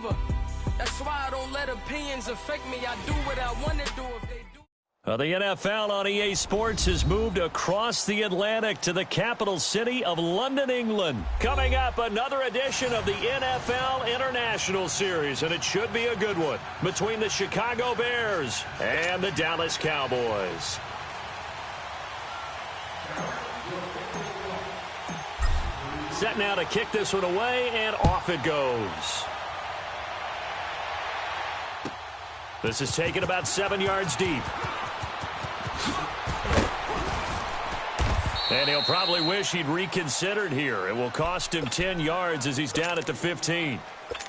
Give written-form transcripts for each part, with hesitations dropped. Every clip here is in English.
forever. That's why I don't let opinions affect me. I do what I want to do if they do. The NFL on EA Sports has moved across the Atlantic to the capital city of London, England. Coming up, another edition of the NFL International Series, and it should be a good one, between the Chicago Bears and the Dallas Cowboys. Set now to kick this one away, and off it goes. This is taken about 7 yards deep. And he'll probably wish he'd reconsidered here. It will cost him 10 yards as he's down at the 15.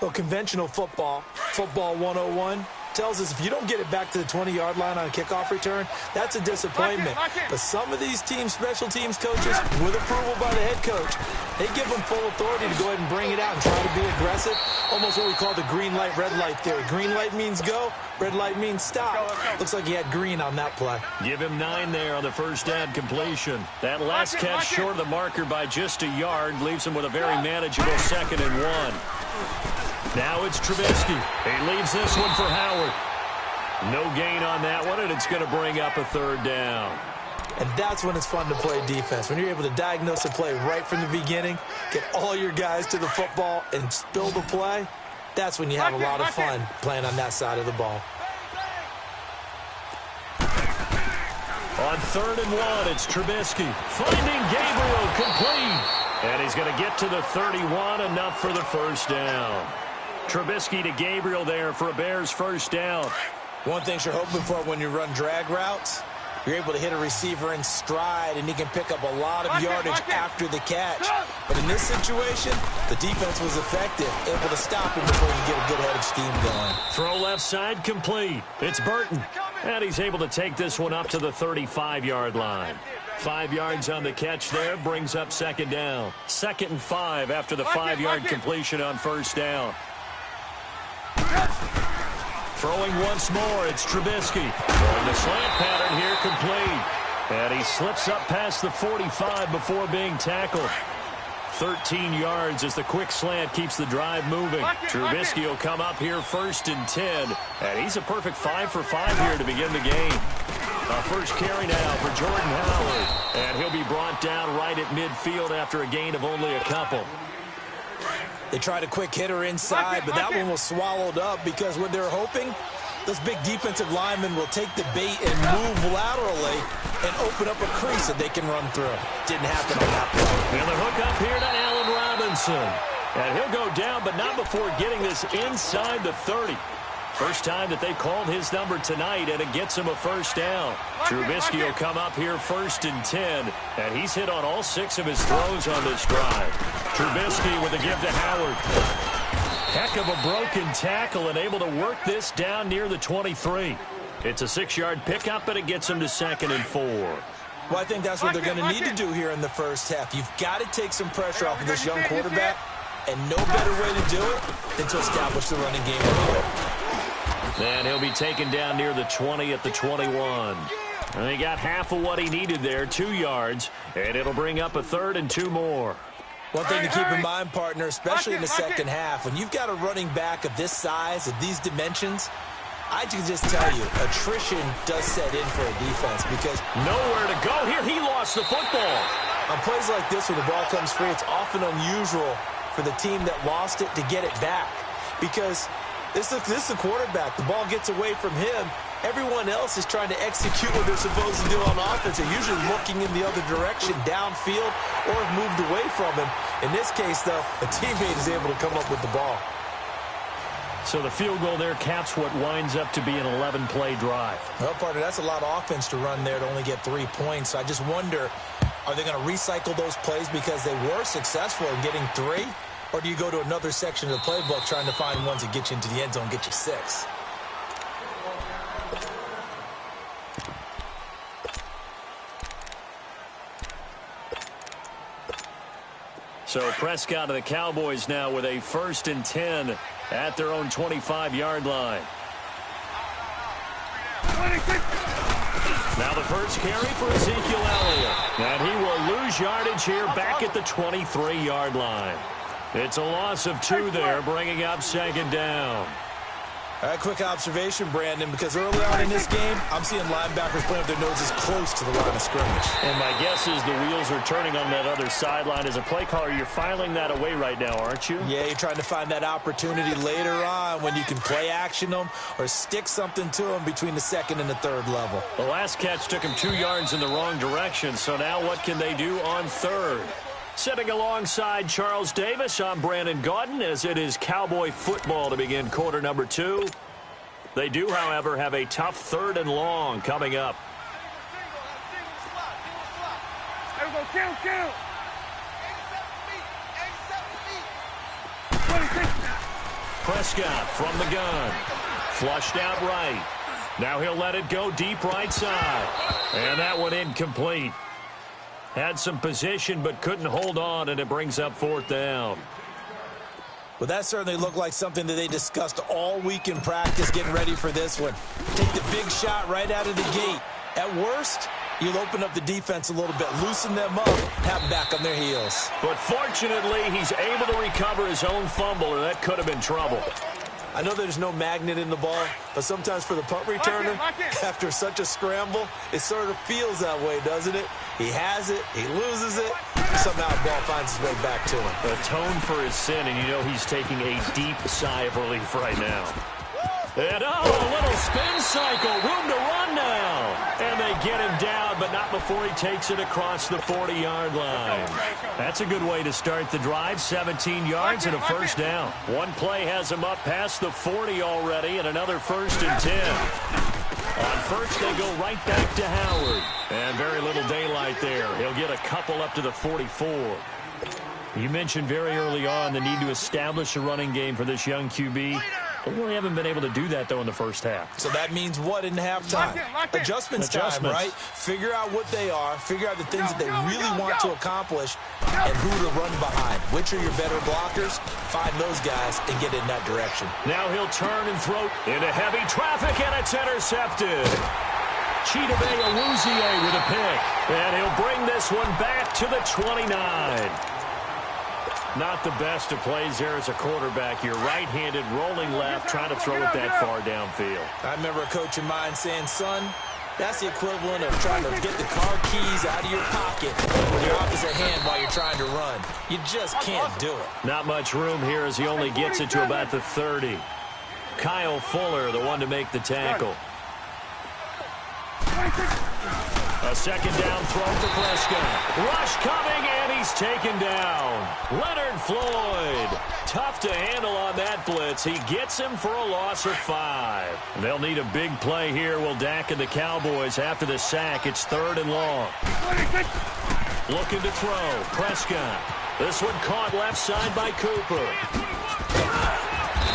Well, conventional football 101, tells us if you don't get it back to the 20-yard line on a kickoff return, that's a disappointment. But some of these teams, special teams coaches, with approval by the head coach, they give them full authority to go ahead and bring it out and try to be aggressive. Almost what we call the green light, red light theory. Green light means go, red light means stop. Looks like he had green on that play. Give him 9 there on the first down completion. That last catch short of the marker by just a yard leaves him with a very manageable 2nd and 1. Now it's Trubisky. He leaves this one for Howard. No gain on that one, and it's going to bring up a 3rd down. And that's when it's fun to play defense. When you're able to diagnose a play right from the beginning, get all your guys to the football, and spill the play, that's when you have a lot of fun playing on that side of the ball. On 3rd and 1, it's Trubisky. Finding Gabriel complete. And he's going to get to the 31, enough for the 1st down. Trubisky to Gabriel there for a Bears 1st down. One thing you're hoping for when you run drag routes, you're able to hit a receiver in stride, and he can pick up a lot of yardage after the catch. But in this situation, the defense was effective, able to stop him before you get a good head of steam going. Throw left side complete. It's Burton. And he's able to take this one up to the 35-yard line. 5 yards on the catch there, brings up 2nd down. 2nd and 5 after the 5-yard completion on 1st down. Throwing once more, it's Trubisky. Throwing the slant pattern here complete. And he slips up past the 45 before being tackled. 13 yards as the quick slant keeps the drive moving. Trubisky will come up here 1st and 10. And he's a perfect 5 for 5 here to begin the game. A first carry now for Jordan Howard. And he'll be brought down right at midfield after a gain of only a couple. They tried a quick hitter inside, but that one was swallowed up because what they're hoping, those big defensive linemen will take the bait and move laterally and open up a crease that they can run through. Didn't happen on that play. And the hook up here to Allen Robinson. And he'll go down, but not before getting this inside the 30. First time that they called his number tonight, and it gets him a 1st down. Trubisky will come up here 1st and 10, and he's hit on all 6 of his throws on this drive. Trubisky with a give to Howard. Heck of a broken tackle, and able to work this down near the 23. It's a 6-yard pickup, but it gets him to 2nd and 4. Well, I think that's what they're going to need to do here in the first half. You've got to take some pressure off of this young quarterback, and no better way to do it than to establish the running game. And he'll be taken down near the 20 at the 21. And he got half of what he needed there, 2 yards, and it'll bring up a 3rd and 2 more. One thing to keep in mind, partner, especially in the second half, when you've got a running back of this size, of these dimensions, I can just tell you, attrition does set in for a defense because nowhere to go here. He lost the football. On plays like this where the ball comes free, it's often unusual for the team that lost it to get it back because this is the quarterback. The ball gets away from him. Everyone else is trying to execute what they're supposed to do on offense. They're usually looking in the other direction, downfield, or have moved away from him. In this case, though, a teammate is able to come up with the ball. So the field goal there caps what winds up to be an 11-play drive. Well, partner, that's a lot of offense to run there to only get 3 points. So I just wonder, are they going to recycle those plays because they were successful in getting 3? Or do you go to another section of the playbook trying to find ones that get you into the end zone, get you 6? So Prescott of the Cowboys now with a 1st and 10 at their own 25-yard line. Now the first carry for Ezekiel Elliott. And he will lose yardage here back at the 23-yard line. It's a loss of 2 there, bringing up second down. All right, quick observation, Brandon, because early on in this game, I'm seeing linebackers playing with their noses close to the line of scrimmage. And my guess is the wheels are turning on that other sideline. As a play caller, you're filing that away right now, aren't you? Yeah, you're trying to find that opportunity later on when you can play action them or stick something to them between the second and the third level. The last catch took him 2 yards in the wrong direction, so now what can they do on third? Sitting alongside Charles Davis, I'm Brandon Gaudin, as it is Cowboy football to begin quarter number 2. They do, however, have a tough 3rd and long coming up. Prescott from the gun. Flushed out right. Now he'll let it go deep right side. And that one incomplete. Had some position but couldn't hold on, and it brings up 4th down. Well, that certainly looked like something that they discussed all week in practice getting ready for this one. Take the big shot right out of the gate. At worst, you'll open up the defense a little bit, loosen them up, have them back on their heels. But fortunately, he's able to recover his own fumble, or that could have been trouble. I know there's no magnet in the ball, but sometimes for the punt returner, after such a scramble, it sort of feels that way, doesn't it? He has it, he loses it, and somehow the ball finds its way back to him. Atone for his sin, and you know he's taking a deep sigh of relief right now. And a little spin cycle, room to run now. And they get him down, but not before he takes it across the 40-yard line. That's a good way to start the drive, 17 yards and a first down. One play has him up past the 40 already, and another 1st and 10. On first, they go right back to Howard. And very little daylight there. He'll get a couple up to the 44. You mentioned very early on the need to establish a running game for this young QB. They really haven't been able to do that, though, in the first half. So that means what in halftime? Adjustments time, right? Figure out what they are, figure out the things that they really want to accomplish, and who to run behind. Which are your better blockers? Find those guys and get in that direction. Now he'll turn and throw into heavy traffic, and it's intercepted. Chidobe Awuzie with a pick. And he'll bring this one back to the 29. Not the best of plays there as a quarterback. You're right-handed, rolling left, trying to throw it that far downfield. I remember a coach of mine saying, son, that's the equivalent of trying to get the car keys out of your pocket with your opposite hand while you're trying to run. You just can't do it. Not much room here as he only gets it to about the 30. Kyle Fuller, the one to make the tackle. A second down throw for Prescott. Rush coming, and he's taken down. Leonard Floyd. Tough to handle on that blitz. He gets him for a loss of 5. They'll need a big play here, will Dak and the Cowboys. After the sack, it's 3rd and long. Looking to throw. Prescott. This one caught left side by Cooper.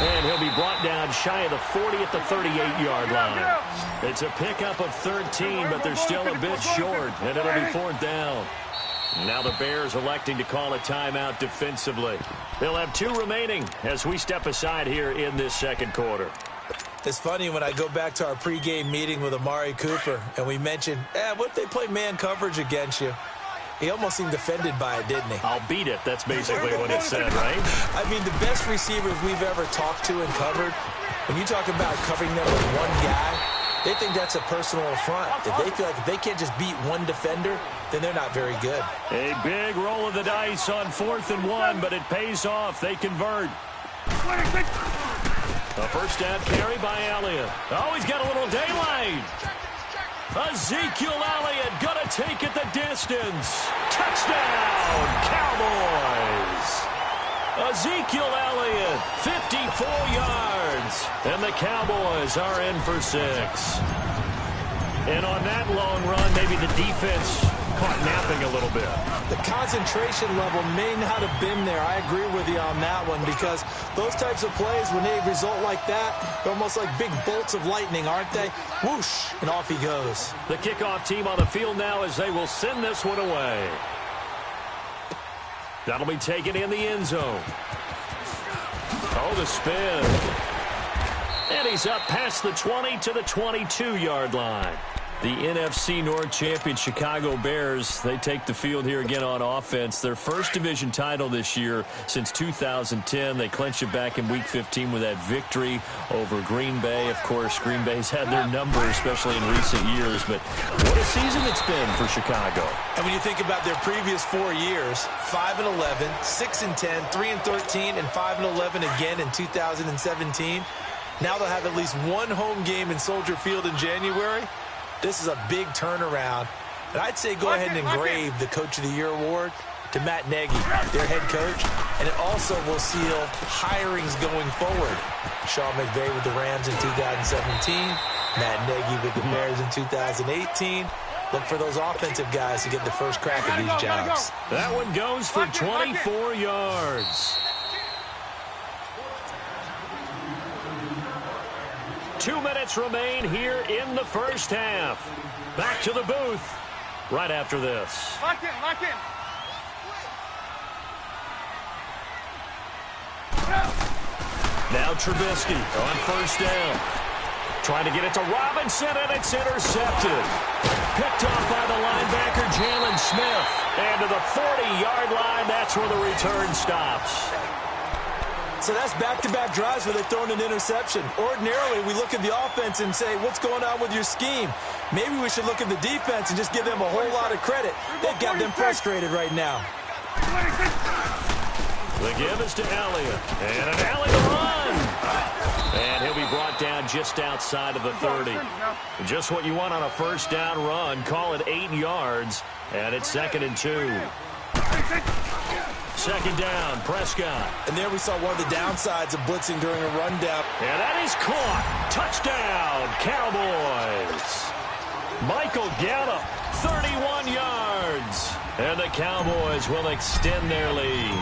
And he'll be brought down shy of the 40 at the 38-yard line. It's a pickup of 13, but they're still a bit short, and it'll be 4th down. Now the Bears electing to call a timeout defensively. They'll have 2 remaining as we step aside here in this second quarter. It's funny when I go back to our pregame meeting with Amari Cooper, and we mentioned, what if they play man coverage against you? He almost seemed offended by it, didn't he? I'll beat it. That's basically what it said, right? I mean, the best receivers we've ever talked to and covered, when you talk about covering them with one guy, they think that's a personal affront. If they feel like if they can't just beat one defender, then they're not very good. A big roll of the dice on 4th and 1, but it pays off. They convert. A first down carry by Elliott. Oh, he's got a little daylight. Ezekiel Elliott gonna take it the distance. Touchdown, Cowboys. Ezekiel Elliott, 54 yards. And the Cowboys are in for 6. And on that long run, maybe the defense caught napping a little bit. The concentration level may not have been there. I agree with you on that one, because those types of plays, when they result like that, they're almost like big bolts of lightning, aren't they? Whoosh, and off he goes. The kickoff team on the field now as they will send this one away. That'll be taken in the end zone. Oh, the spin. And he's up past the 20 to the 22-yard line. The NFC North champion Chicago Bears, they take the field here again on offense. Their first division title this year since 2010. They clinched it back in Week 15 with that victory over Green Bay. Of course, Green Bay's had their number, especially in recent years. But what a season it's been for Chicago. And when you think about their previous 4 years, 5-11, 6-10, 3-13, and 5-11 again in 2017. Now they'll have at least one home game in Soldier Field in January. This is a big turnaround. And I'd say go ahead and engrave the Coach of the Year award to Matt Nagy, their head coach. And it also will seal hirings going forward. Sean McVay with the Rams in 2017. Matt Nagy with the Bears in 2018. Look for those offensive guys to get the first crack at these jobs. That one goes for 24 yards. 2 minutes remain here in the first half. Back to the booth right after this. Lock in, lock in. Now Trubisky on first down. Trying to get it to Robinson, and it's intercepted. Picked off by the linebacker, Jalen Smith. And to the 40-yard line, that's where the return stops. So that's back-to-back drives where they've thrown an interception. Ordinarily, we look at the offense and say, what's going on with your scheme? Maybe we should look at the defense and just give them a whole lot of credit. They've got them frustrated right now. The give is to Elliott. And an Elliott run. And he'll be brought down just outside of the 30. Just what you want on a first down run. Call it 8 yards. And it's 2nd and 2. Second down, Prescott. And there we saw one of the downsides of blitzing during a rundown. And that is caught. Touchdown, Cowboys. Michael Gallup, 31 yards. And the Cowboys will extend their lead.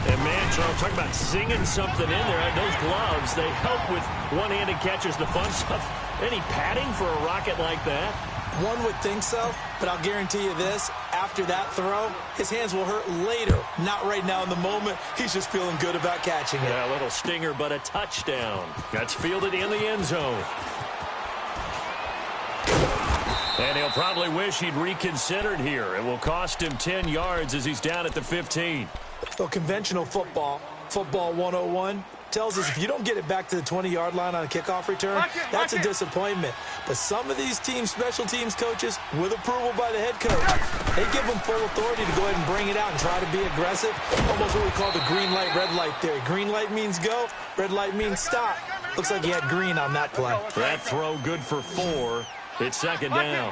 And man, Charles, talking about singing something in there. Those gloves, they help with one-handed catches, the fun stuff. Any padding for a rocket like that? One would think so, but I'll guarantee you this. After that throw, his hands will hurt later. Not right now in the moment. He's just feeling good about catching it. Yeah, a little stinger, but a touchdown. That's fielded in the end zone. And he'll probably wish he'd reconsidered here. It will cost him 10 yards as he's down at the 15. So conventional football 101, tells us if you don't get it back to the 20-yard line on a kickoff return, that's a disappointment. But some of these teams, special teams coaches, with approval by the head coach, they give them full authority to go ahead and bring it out and try to be aggressive. Almost what we call the green light, red light theory. Green light means go, red light means stop. Looks like he had green on that play. That throw good for 4. It's second down.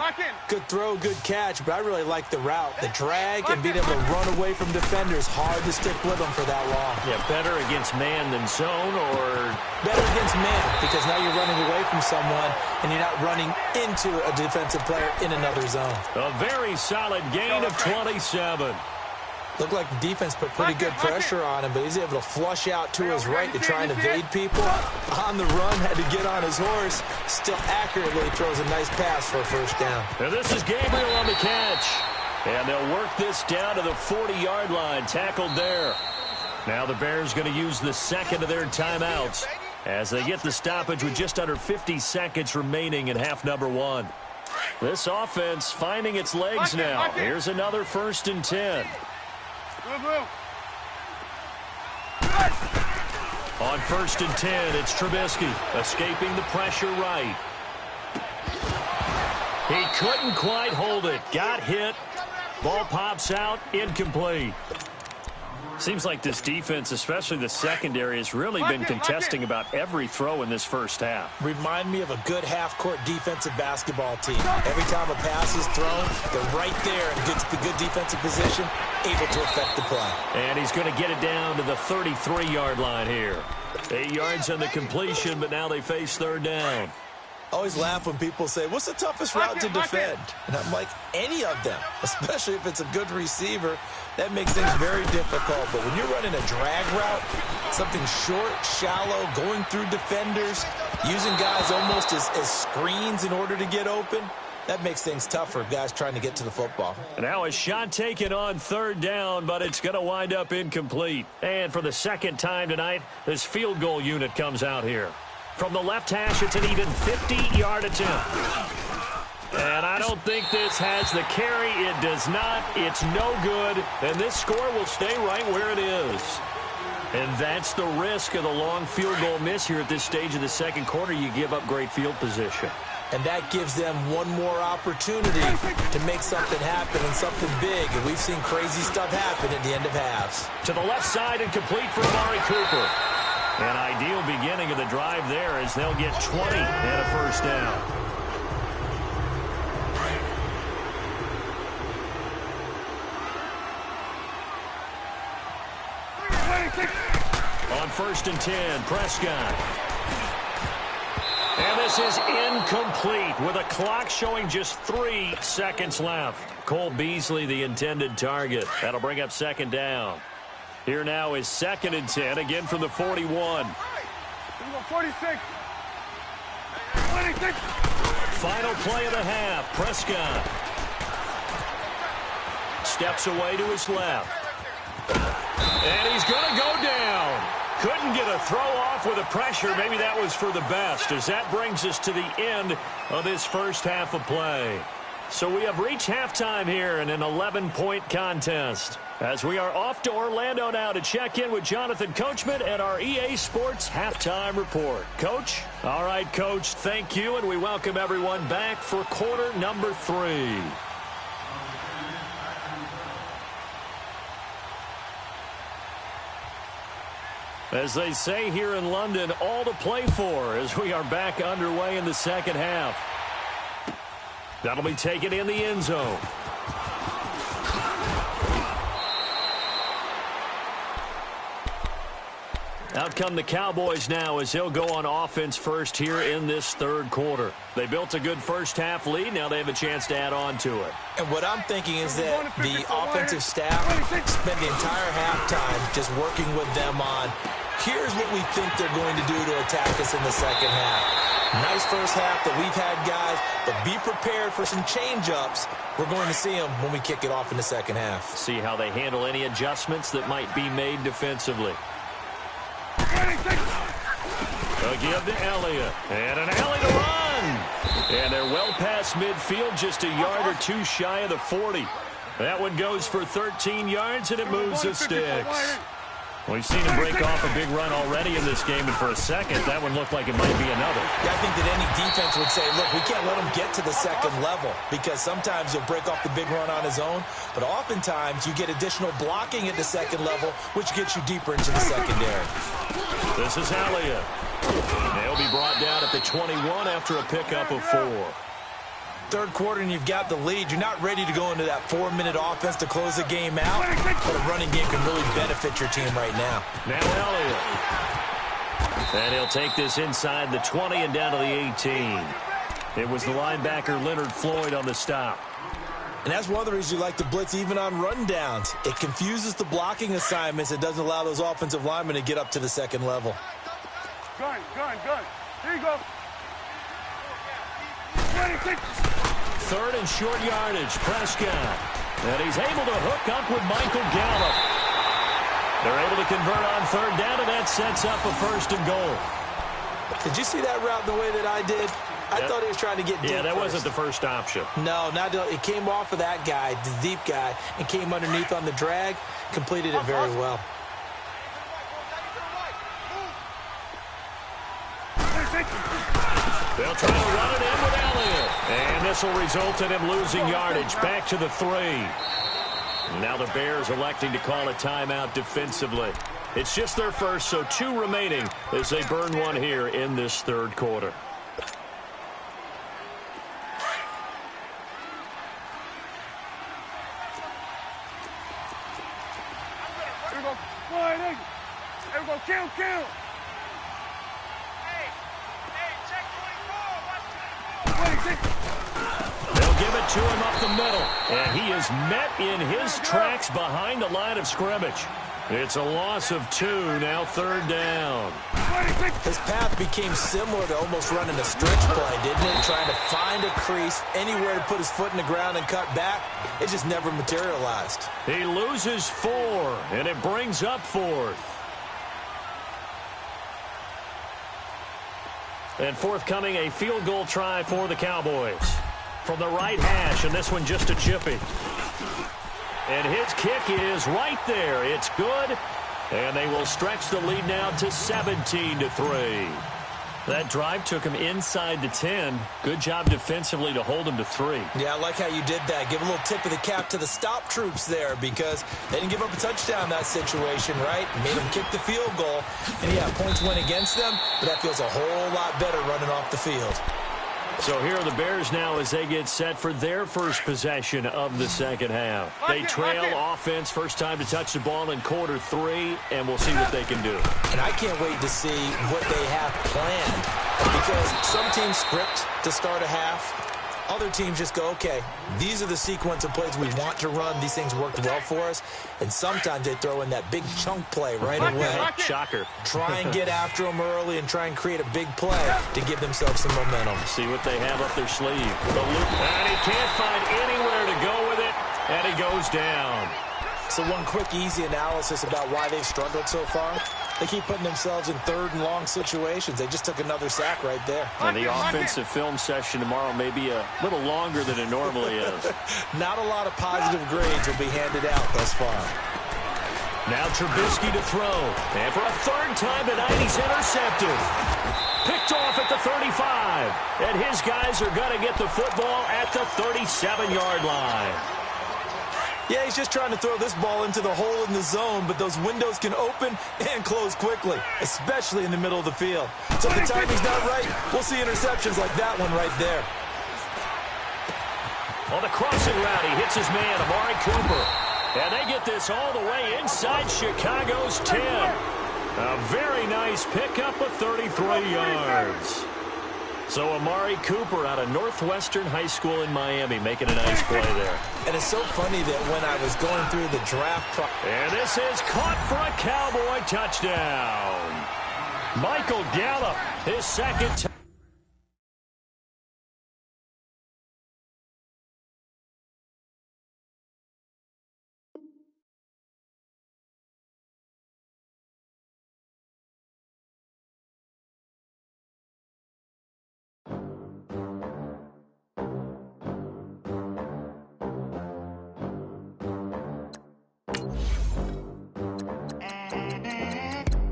Good throw, good catch, but I really like the route. The drag and being able to run away from defenders. Hard to stick with them for that long. Yeah, better against man than zone, or better against man, because now you're running away from someone and you're not running into a defensive player in another zone. A very solid gain of 27. Looked like the defense put pretty good pressure on him, but he's able to flush out to his right to try and evade people. On the run, had to get on his horse. Still accurately throws a nice pass for a first down. And this is Gabriel on the catch. And they'll work this down to the 40-yard line, tackled there. Now the Bears going to use the second of their timeouts as they get the stoppage with just under 50 seconds remaining in half number 1. This offense finding its legs now. Here's another 1st and 10. On 1st and 10, it's Trubisky escaping the pressure right. He couldn't quite hold it. Got hit. Ball pops out. Incomplete. Seems like this defense, especially the secondary, has really been contesting about every throw in this first half. Remind me of a good half-court defensive basketball team. Every time a pass is thrown, they're right there in good defensive position, able to affect the play. And he's going to get it down to the 33-yard line here. 8 yards on the completion, but now they face 3rd down. I always laugh when people say, what's the toughest route to defend? And I'm like, any of them, especially if it's a good receiver. That makes things very difficult. But when you're running a drag route, something short, shallow, going through defenders, using guys almost as screens in order to get open, that makes things tough for guys trying to get to the football. Now a shot taken on 3rd down, but it's going to wind up incomplete. And for the second time tonight, this field goal unit comes out here. From the left hash, it's an even 50-yard attempt. And I don't think this has the carry. It does not. It's no good. And this score will stay right where it is. And that's the risk of the long field goal miss here at this stage of the second quarter. You give up great field position. And that gives them one more opportunity to make something happen and something big. And we've seen crazy stuff happen at the end of halves. To the left side and complete for Amari Cooper. An ideal beginning of the drive there as they'll get 20 and a first down. On 1st and 10, Prescott. And this is incomplete with a clock showing just 3 seconds left. Cole Beasley, the intended target. That'll bring up 2nd down. Here now is 2nd and 10, again from the 41. 46. Final play of the half. Prescott steps away to his left. And he's going to go down. Couldn't get a throw off with the pressure. Maybe that was for the best, as that brings us to the end of this first half of play. So we have reached halftime here in an 11-point contest, as we are off to Orlando now to check in with Jonathan Coachman at our EA Sports Halftime Report. Coach? All right, Coach, thank you, and we welcome everyone back for quarter number 3. As they say here in London, all to play for as we are back underway in the second half. That'll be taken in the end zone. Out come the Cowboys now as they'll go on offense first here in this third quarter. They built a good first half lead. Now they have a chance to add on to it. And what I'm thinking is that the offensive staff spent the entire halftime just working with them on, here's what we think they're going to do to attack us in the second half. Nice first half that we've had, guys, but be prepared for some change-ups. We're going to see them when we kick it off in the second half. See how they handle any adjustments that might be made defensively. A give to Elliott. And an alley to run. And they're well past midfield, just a yard or two shy of the 40. That one goes for 13 yards, and it moves the sticks. We've seen him break off a big run already in this game, and for a second, that one looked like it might be another. Yeah, I think that any defense would say, look, we can't let him get to the second level, because sometimes he'll break off the big run on his own, but oftentimes you get additional blocking at the second level, which gets you deeper into the secondary. This is Elliott. They'll be brought down at the 21 after a pickup of 4. Third quarter and you've got the lead. You're not ready to go into that 4-minute offense to close the game out, but a running game can really benefit your team right now. Now Elliott. And he'll take this inside the 20 and down to the 18. It was the linebacker Leonard Floyd on the stop. And that's one of the reasons you like to blitz even on rundowns. It confuses the blocking assignments. It doesn't allow those offensive linemen to get up to the second level. Gun. Here you go. 26. Third and short yardage, Prescott. And he's able to hook up with Michael Gallup. They're able to convert on third down, and that sets up a 1st and goal. Did you see that route the way that I did? I thought he was trying to get deep. Yeah, that first. wasn't the first option. No, it came off of that guy, the deep guy, and came underneath on the drag. Completed it very well. They'll try to run it in with Elliott. And this will result in him losing yardage back to the 3. Now the Bears electing to call a timeout defensively. It's just their first, so 2 remaining as they burn one here in this third quarter. Here we go. Here we go. Kill. They'll give it to him up the middle, and he is met in his tracks behind the line of scrimmage. It's a loss of 2, now 3rd down. His path became similar to almost running a stretch play, didn't it? Trying to find a crease, anywhere to put his foot in the ground and cut back. It just never materialized. He loses 4, and it brings up 4th. And forthcoming, a field goal try for the Cowboys. From the right hash, and this one just a chippy. And his kick is right there. It's good. And they will stretch the lead now to 17-3. That drive took him inside the 10. Good job defensively to hold him to 3. Yeah, I like how you did that. Give a little tip of the cap to the stop troops there because they didn't give up a touchdown in that situation, right? Made them kick the field goal. And, yeah, points went against them, but that feels a whole lot better running off the field. So here are the Bears now as they get set for their first possession of the second half. They trail offense, first time to touch the ball in quarter 3, and we'll see what they can do. And I can't wait to see what they have planned because some teams script to start a half. Other teams just go, okay, these are the sequence of plays we want to run. These things worked well for us. And sometimes they throw in that big chunk play right away. Shocker. Try and get after them early and try and create a big play to give themselves some momentum. See what they have up their sleeve. The loop, and he can't find anywhere to go with it, and he goes down. So one quick, easy analysis about why they've struggled so far. They keep putting themselves in third and long situations. They just took another sack right there. And the offensive film session tomorrow may be a little longer than it normally is. Not a lot of positive grades will be handed out thus far. Now Trubisky to throw. And for a third time tonight, he's intercepted. Picked off at the 35. And his guys are going to get the football at the 37-yard line. Yeah, he's just trying to throw this ball into the hole in the zone, but those windows can open and close quickly, especially in the middle of the field. So if the timing's not right, we'll see interceptions like that one right there. On the crossing route, he hits his man, Amari Cooper. And they get this all the way inside Chicago's 10. A very nice pickup of 33 yards. So Amari Cooper out of Northwestern High School in Miami making a nice play there. And it's so funny that when I was going through the draft and this is caught for a Cowboy touchdown. Michael Gallup, his second touchdown.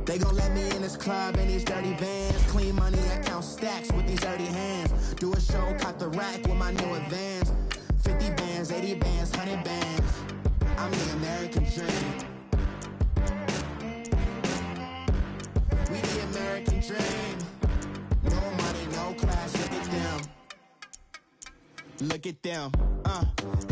They gon' let me in this club in these dirty vans. Clean money, I count stacks with these dirty hands. Do a show, caught the rack with my new advance. 50 bands, 80 bands, 100 bands. I'm the American dream. We the American dream. No money, no class, look at them. Look at them,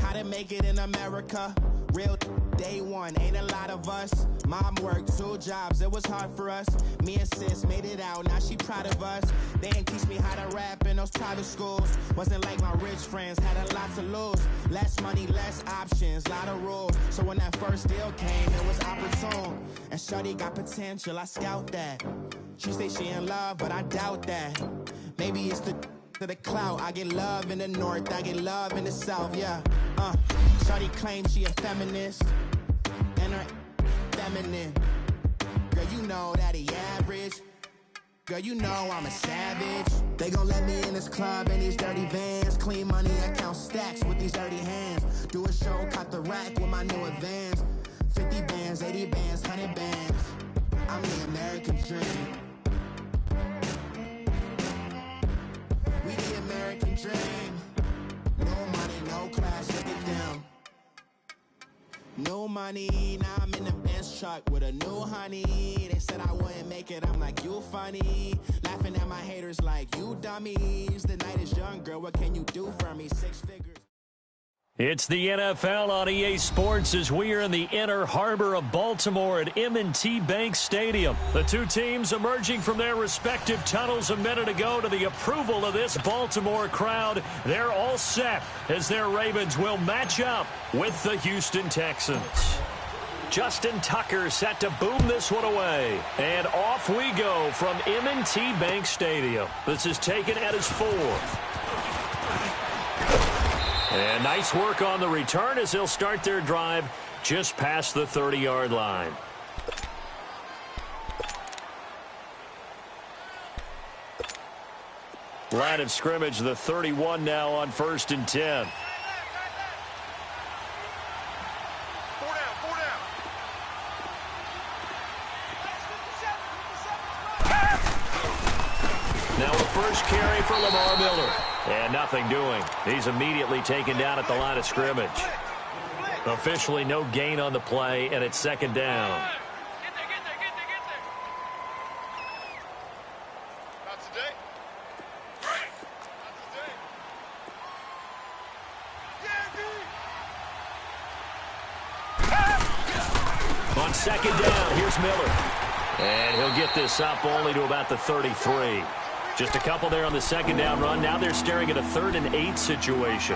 how to make it in America. Real day one, ain't a lot of us. Mom worked 2 jobs, it was hard for us. Me and sis made it out, now she proud of us. They didn't teach me how to rap in those private schools. Wasn't like my rich friends, had a lot to lose. Less money, less options, lot of rules. So when that first deal came, it was opportune. And shorty got potential, I scout that. She say she in love, but I doubt that. Maybe it's to the clout. I get love in the north, I get love in the south, yeah. Shorty claims she a feminist, and her feminine. Girl, you know that he average. Girl, you know I'm a savage. They gon' let me in this club in these dirty vans. Clean money, I count stacks with these dirty hands. Do a show, caught the rack with my new advance. 50 bands, 80 bands, 100 bands. I'm the American dream. We the American dream. No money, no class, look at them. No money, now I'm in the Benz truck with a new honey. They said I wouldn't make it, I'm like, you funny. Laughing at my haters like, you dummies. The night is young, girl, what can you do for me? 6 figures. It's the NFL on EA Sports as we are in the inner harbor of Baltimore at M&T Bank Stadium. The two teams emerging from their respective tunnels a minute ago to the approval of this Baltimore crowd. They're all set as their Ravens will match up with the Houston Texans. Justin Tucker set to boom this one away. And off we go from M&T Bank Stadium. This is taken at his 4th. And nice work on the return as they'll start their drive just past the 30-yard line. Line of scrimmage, the 31 now on 1st and 10. Now the first carry for Lamar Miller. And nothing doing. He's immediately taken down at the line of scrimmage. Officially no gain on the play, and it's 2nd down. On 2nd down, here's Miller. And he'll get this up only to about the 33. Just a couple there on the 2nd down run. Now they're staring at a 3rd and 8 situation.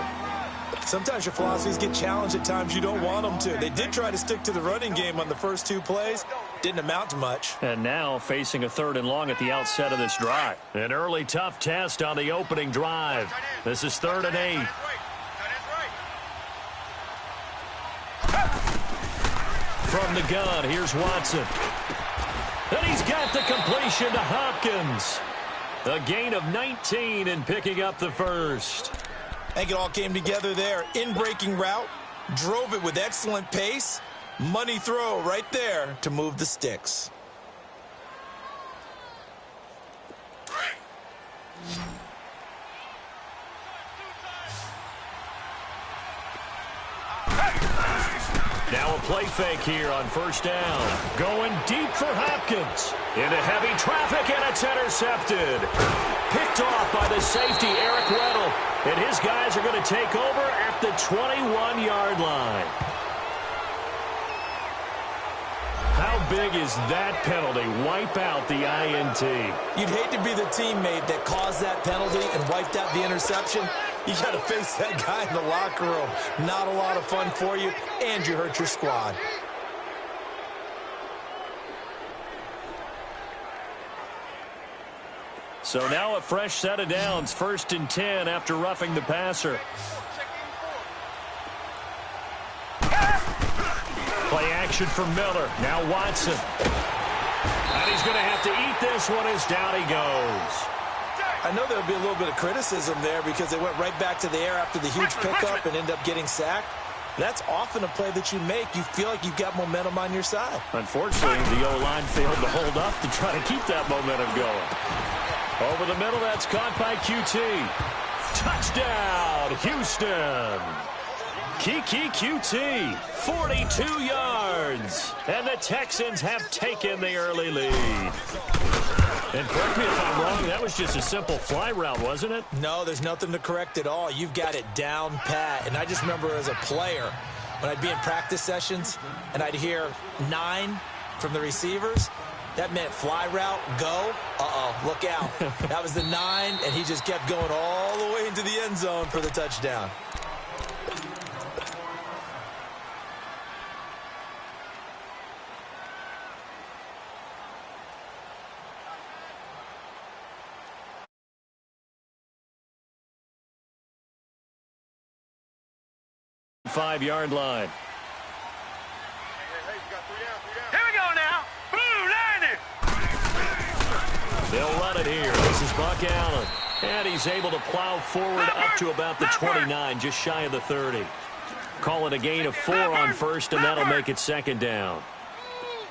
Sometimes your philosophies get challenged at times you don't want them to. They did try to stick to the running game on the first 2 plays. Didn't amount to much. And now facing a 3rd and long at the outset of this drive. An early tough test on the opening drive. This is 3rd and 8. From the gun, here's Watson. And he's got the completion to Hopkins. A gain of 19 and picking up the first. I think it all came together there. In-breaking route, drove it with excellent pace. Money throw right there to move the sticks. Now a play fake here on 1st down. Going deep for Hopkins. Into heavy traffic, and it's intercepted. Picked off by the safety, Eric Weddle. And his guys are going to take over at the 21-yard line. How big is that penalty? Wipe out the INT. You'd hate to be the teammate that caused that penalty and wiped out the interception. You got to face that guy in the locker room. Not a lot of fun for you, and you hurt your squad. So now a fresh set of downs, 1st and 10 after roughing the passer. Play action from Miller. Now Watson. And he's going to have to eat this one as down he goes. I know there'll be a little bit of criticism there because they went right back to the air after the huge pickup and ended up getting sacked. That's often a play that you make. You feel like you've got momentum on your side. Unfortunately, the O-line failed to hold up to try to keep that momentum going. Over the middle, that's caught by QT. Touchdown, Houston. Kiki QT, 42 yards. And the Texans have taken the early lead. And correct me if I'm wrong, that was just a simple fly route, wasn't it? No, there's nothing to correct at all. You've got it down pat. And I just remember as a player, when I'd be in practice sessions and I'd hear 9 from the receivers, that meant fly route, go. Uh-oh, look out. That was the 9, and he just kept going all the way into the end zone for the touchdown. Five-yard line. Here we go now. They'll run it here. This is Buck Allen. And he's able to plow forward up to about the 29, just shy of the 30. Call it a gain of 4 on 1st, and that'll make it 2nd down.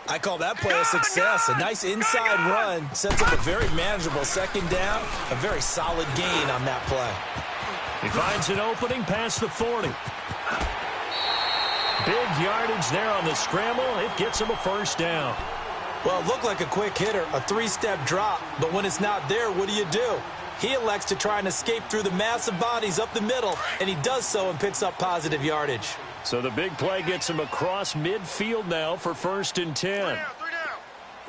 I call that play a success. A nice inside run sets up a very manageable 2nd down. A very solid gain on that play. He finds an opening past the 40. Big yardage there on the scramble. It gets him a 1st down. Well, it looked like a quick hitter, a 3-step drop, but when it's not there, what do? He elects to try and escape through the massive bodies up the middle, and he does so and picks up positive yardage. So the big play gets him across midfield now for 1st and 10.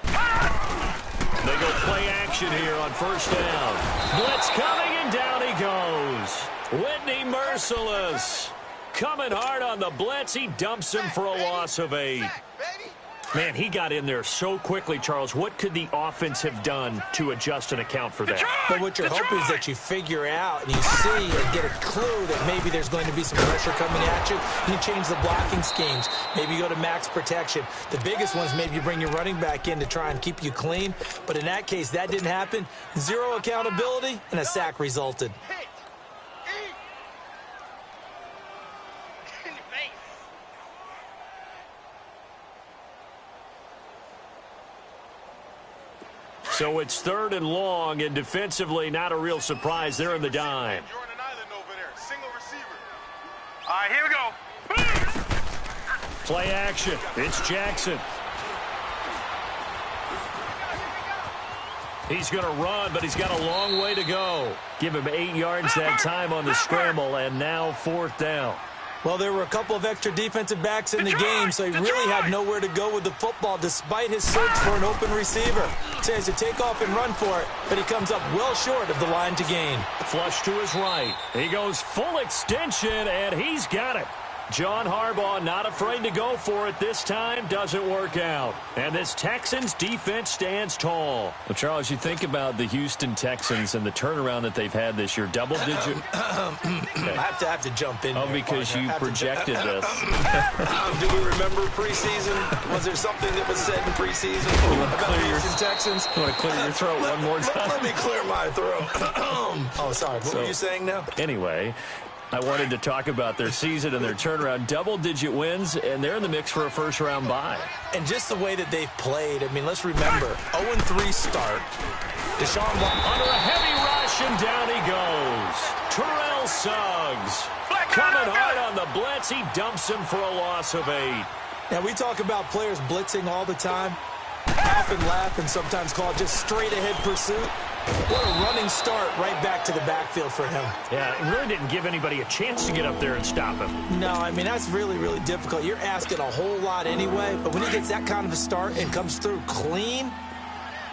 They go play action here on 1st down. Blitz coming, and down he goes. Whitney Merciless coming hard on the blitz. He dumps him for a loss of 8. Man, he got in there so quickly, Charles. What could the offense have done to adjust and account for that? But what you're hoping is that you figure out and you see and get a clue that maybe there's going to be some pressure coming at you, and you change the blocking schemes. Maybe you go to max protection. The biggest one is maybe you bring your running back in to try and keep you clean. But in that case, that didn't happen. Zero accountability, and a sack resulted. So it's 3rd and long, and defensively, not a real surprise. They're in the dime. You're on an island over there. Single receiver. All right, here we go. Play action. It's Jackson. He's going to run, but he's got a long way to go. Give him 8 yards that time on the scramble, and now 4th down. Well, there were a couple of extra defensive backs in the game, so he really had nowhere to go with the football despite his search for an open receiver. So he has to take off and run for it, but he comes up well short of the line to gain. Flush to his right. He goes full extension, and he's got it. John Harbaugh not afraid to go for it this time. Doesn't work out. And this Texans defense stands tall. Well, Charles, you think about the Houston Texans and the turnaround that they've had this year. Double-digit. I have to jump in. Oh, because you projected this. Do we remember preseason? Was there something that was said in preseason about the Houston Texans? You want to clear your throat one more time? Let me clear my throat. Oh, sorry. What were you saying now? Anyway, I wanted to talk about their season and their turnaround. Double-digit wins, and they're in the mix for a first-round bye. And just the way that they've played, I mean, let's remember, 0-3 start. Deshaun under a heavy rush, and down he goes. Terrell Suggs coming hard on the blitz. He dumps him for a loss of 8. Now, we talk about players blitzing all the time. Half and laugh and sometimes call it just straight-ahead pursuit. What a running start right back to the backfield for him. Yeah, it really didn't give anybody a chance to get up there and stop him. No, I mean, that's really, really difficult. You're asking a whole lot anyway, but when he gets that kind of a start and comes through clean,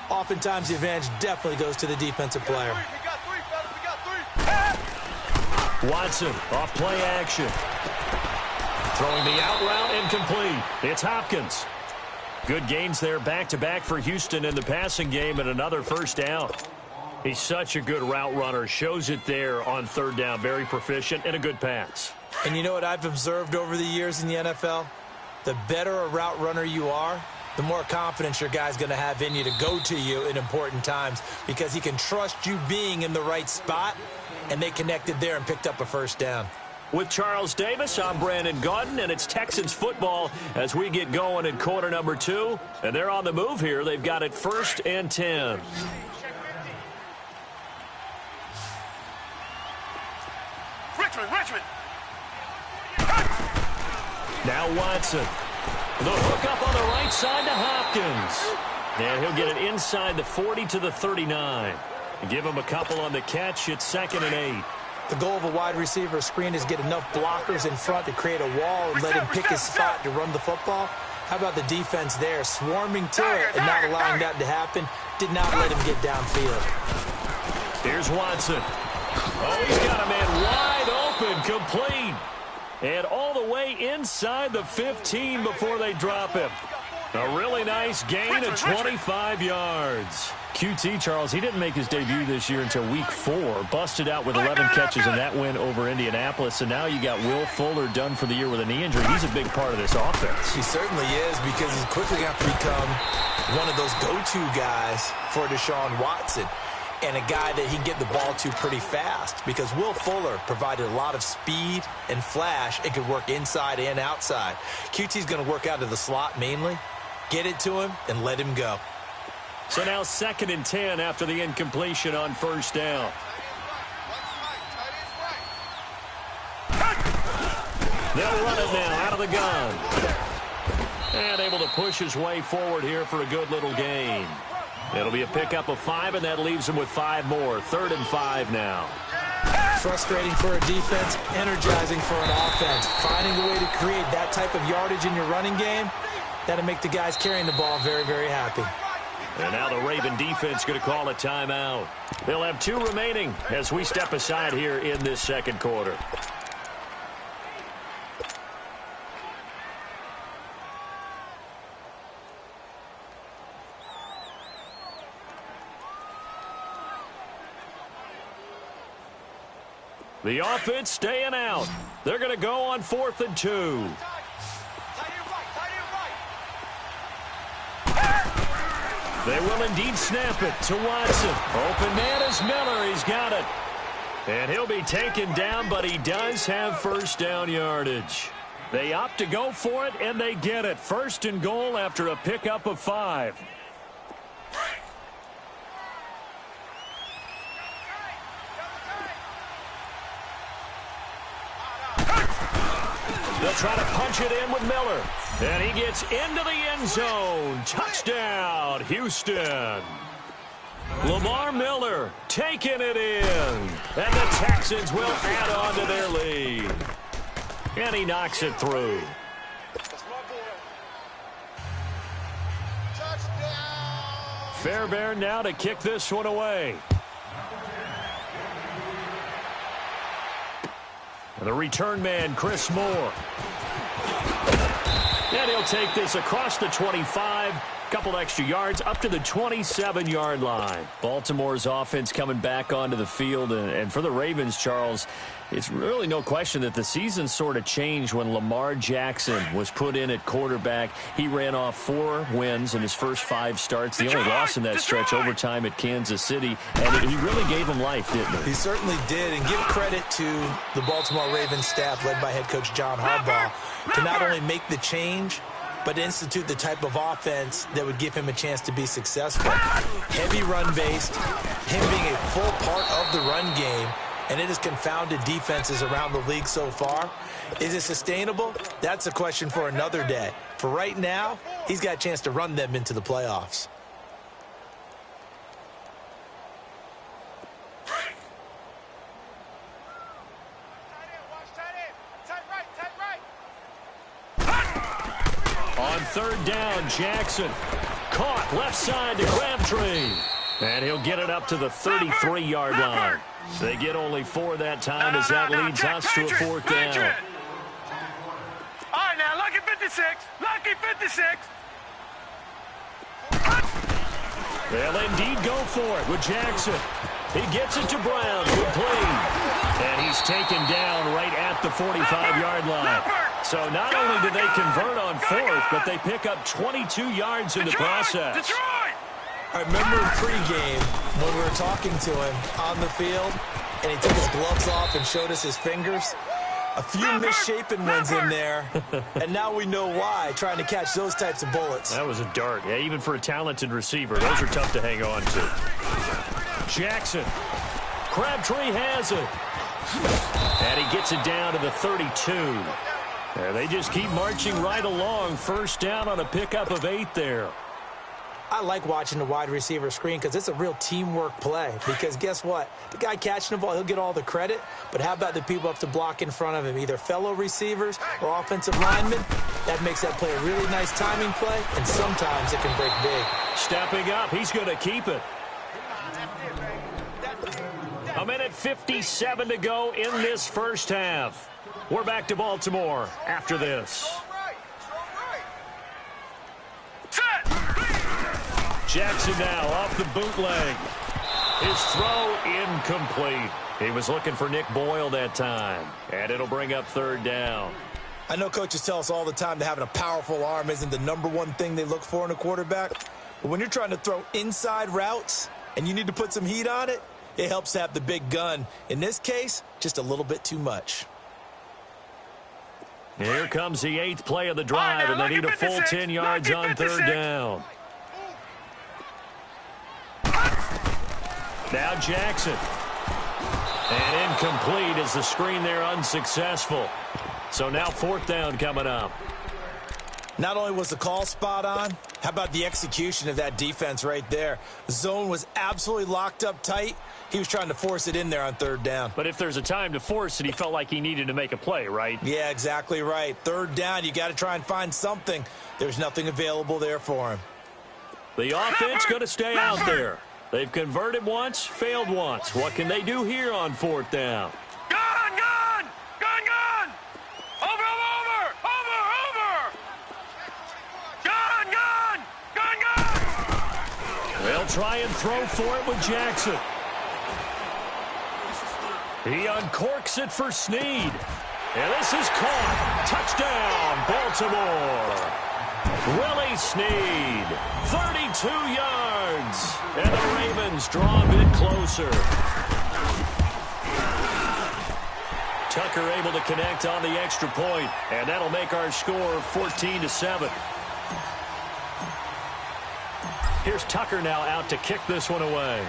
oftentimes the advantage definitely goes to the defensive player. We got 3, fellas. We got 3. Watson off play action. Throwing the out route incomplete. It's Hopkins. Good gains there back-to-back for Houston in the passing game and another first down. He's such a good route runner. Shows it there on 3rd down. Very proficient and a good pass. And you know what I've observed over the years in the NFL? The better a route runner you are, the more confidence your guy's going to have in you to go to you in important times because he can trust you being in the right spot, and they connected there and picked up a first down. With Charles Davis, I'm Brandon Gaudin, and it's Texans football as we get going in quarter number 2. And they're on the move here. They've got it 1st and 10. Richmond. Now Watson. The hook up on the right side to Hopkins. And he'll get it inside the 40 to the 39. Give him a couple on the catch. It's 2nd and 8. The goal of a wide receiver screen is get enough blockers in front to create a wall and let him pick his spot to run the football. How about the defense there, swarming to it and not allowing that to happen? Did not let him get downfield. Here's Watson. Oh, he's got a man wide open, complete. And all the way inside the 15 before they drop him. A really nice gain of 25 yards. QT, Charles, he didn't make his debut this year until week 4. Busted out with 11 catches in that win over Indianapolis. And now you got Will Fuller done for the year with a knee injury. He's a big part of this offense. He certainly is because he's quickly going to become one of those go-to guys for Deshaun Watson and a guy that he can get the ball to pretty fast because Will Fuller provided a lot of speed and flash and could work inside and outside. QT's going to work out of the slot mainly, get it to him, and let him go. So now 2nd and 10 after the incompletion on 1st down. They'll run it now out of the gun. And able to push his way forward here for a good little gain. It'll be a pickup of 5, and that leaves him with 5 more. 3rd and 5 now. Frustrating for a defense, energizing for an offense. Finding a way to create that type of yardage in your running game, that'll make the guys carrying the ball very, very happy. And now the Raven defense going to call a timeout. They'll have 2 remaining as we step aside here in this 2nd quarter. The offense staying out. They're going to go on 4th and 2. They will indeed snap it to Watson. Open man is Miller. He's got it. And he'll be taken down, but he does have first down yardage. They opt to go for it, and they get it. 1st and goal after a pickup of 5. They'll try to punch it in with Miller. And he gets into the end zone. Touchdown, Houston. Lamar Miller taking it in. And the Texans will add on to their lead. And he knocks it through. Fairbairn now to kick this one away. And the return man, Chris Moore. And he'll take this across the 25. Couple extra yards up to the 27-yard line. Baltimore's offense coming back onto the field. And for the Ravens, Charles, it's really no question that the season sort of changed when Lamar Jackson was put in at quarterback. He ran off 4 wins in his first 5 starts. The only loss in that stretch, overtime at Kansas City. And he really gave him life, didn't he? He certainly did. And give credit to the Baltimore Ravens staff, led by head coach John Harbaugh, to not only make the change, but institute the type of offense that would give him a chance to be successful. Heavy run-based, him being a full part of the run game, and it has confounded defenses around the league so far. Is it sustainable? That's a question for another day. For right now, he's got a chance to run them into the playoffs. On 3rd down, Jackson caught left side to Crabtree. And he'll get it up to the 33-yard line. They get only 4 that time as that leads us to a 4th down. All right, now, lucky 56. Lucky 56. They'll indeed go for it with Jackson. He gets it to Brown. Good play. And he's taken down right at the 45-yard line. So not only do they convert on 4th, but they pick up 22 yards in the process. I remember in pregame when we were talking to him on the field, and he took his gloves off and showed us his fingers. A few misshapen ones in there, and now we know why, trying to catch those types of bullets. That was a dart. Yeah, even for a talented receiver, those are tough to hang on to. Jackson. Crabtree has it. And he gets it down to the 32. And they just keep marching right along. 1st down on a pickup of 8 there. I like watching the wide receiver screen because it's a real teamwork play. Because guess what? The guy catching the ball, he'll get all the credit. But how about the people up to block in front of him? Either fellow receivers or offensive linemen. That makes that play a really nice timing play. And sometimes it can break big. Stepping up, he's going to keep it. 1:57 to go in this 1st half. We're back to Baltimore after this. Jackson now off the bootleg. His throw incomplete. He was looking for Nick Boyle that time. And it'll bring up 3rd down. I know coaches tell us all the time that having a powerful arm isn't the #1 thing they look for in a quarterback. But when you're trying to throw inside routes and you need to put some heat on it, it helps to have the big gun. In this case, just a little bit too much. Here comes the 8th play of the drive, and they need a full 10 yards on 3rd down. Now Jackson. And incomplete as the screen there unsuccessful. So now 4th down coming up. Not only was the call spot on, how about the execution of that defense right there? The zone was absolutely locked up tight. He was trying to force it in there on 3rd down. But if there's a time to force it, he felt like he needed to make a play, right? Yeah, exactly right. 3rd down, you got to try and find something. There's nothing available there for him. The offense going to stay out there. They've converted once, failed once. What can they do here on 4th down? Gun, gun! Gun, gun! Over, over! Over, over! Gun, gun! Gun, gun! They'll try and throw for it with Jackson. He uncorks it for Snead. And this is caught. Touchdown, Baltimore. Willie Snead, 32 yards. And the Ravens draw a bit closer. Tucker able to connect on the extra point, and that'll make our score 14-7. Here's Tucker now out to kick this one away.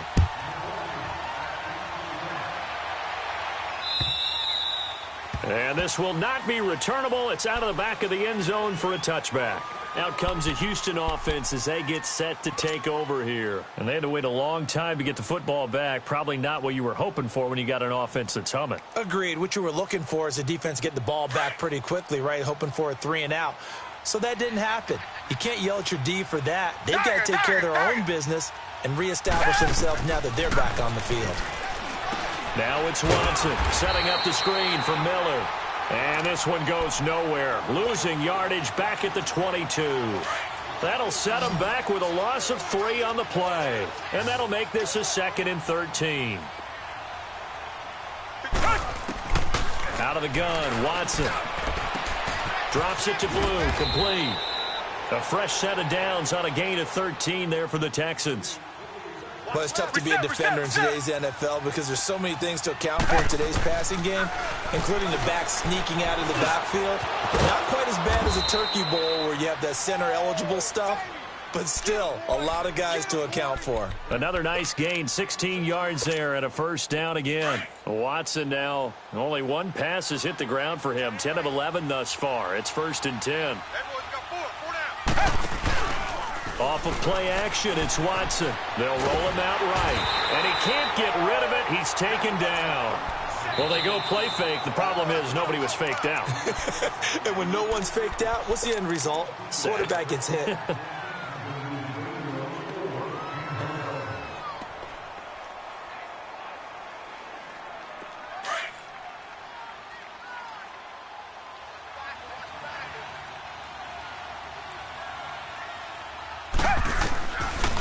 And this will not be returnable. It's out of the back of the end zone for a touchback. Out comes the Houston offense as they get set to take over here. And they had to wait a long time to get the football back. Probably not what you were hoping for when you got an offense that's humming. Agreed. What you were looking for is the defense getting the ball back pretty quickly, right? Hoping for a 3-and-out. So that didn't happen. You can't yell at your D for that. They've got to take care of their own business and reestablish themselves now that they're back on the field. Now it's Watson setting up the screen for Miller. And this one goes nowhere. Losing yardage back at the 22. That'll set them back with a loss of 3 on the play. And that'll make this a 2nd and 13. Out of the gun, Watson. Drops it to Blue, complete. A fresh set of downs on a gain of 13 there for the Texans. Well, it's tough to be a defender in today's NFL because there's so many things to account for in today's passing game, including the back sneaking out of the backfield. Not quite as bad as a turkey bowl where you have that center-eligible stuff, but still a lot of guys to account for. Another nice gain, 16 yards there and a first down again. Watson now, only one pass has hit the ground for him, 10 of 11 thus far. It's 1st and 10. Off of play action, it's Watson. They'll roll him out right. And he can't get rid of it. He's taken down. Well, they go play fake. The problem is nobody was faked out. And when no one's faked out, what's the end result? Quarterback gets hit.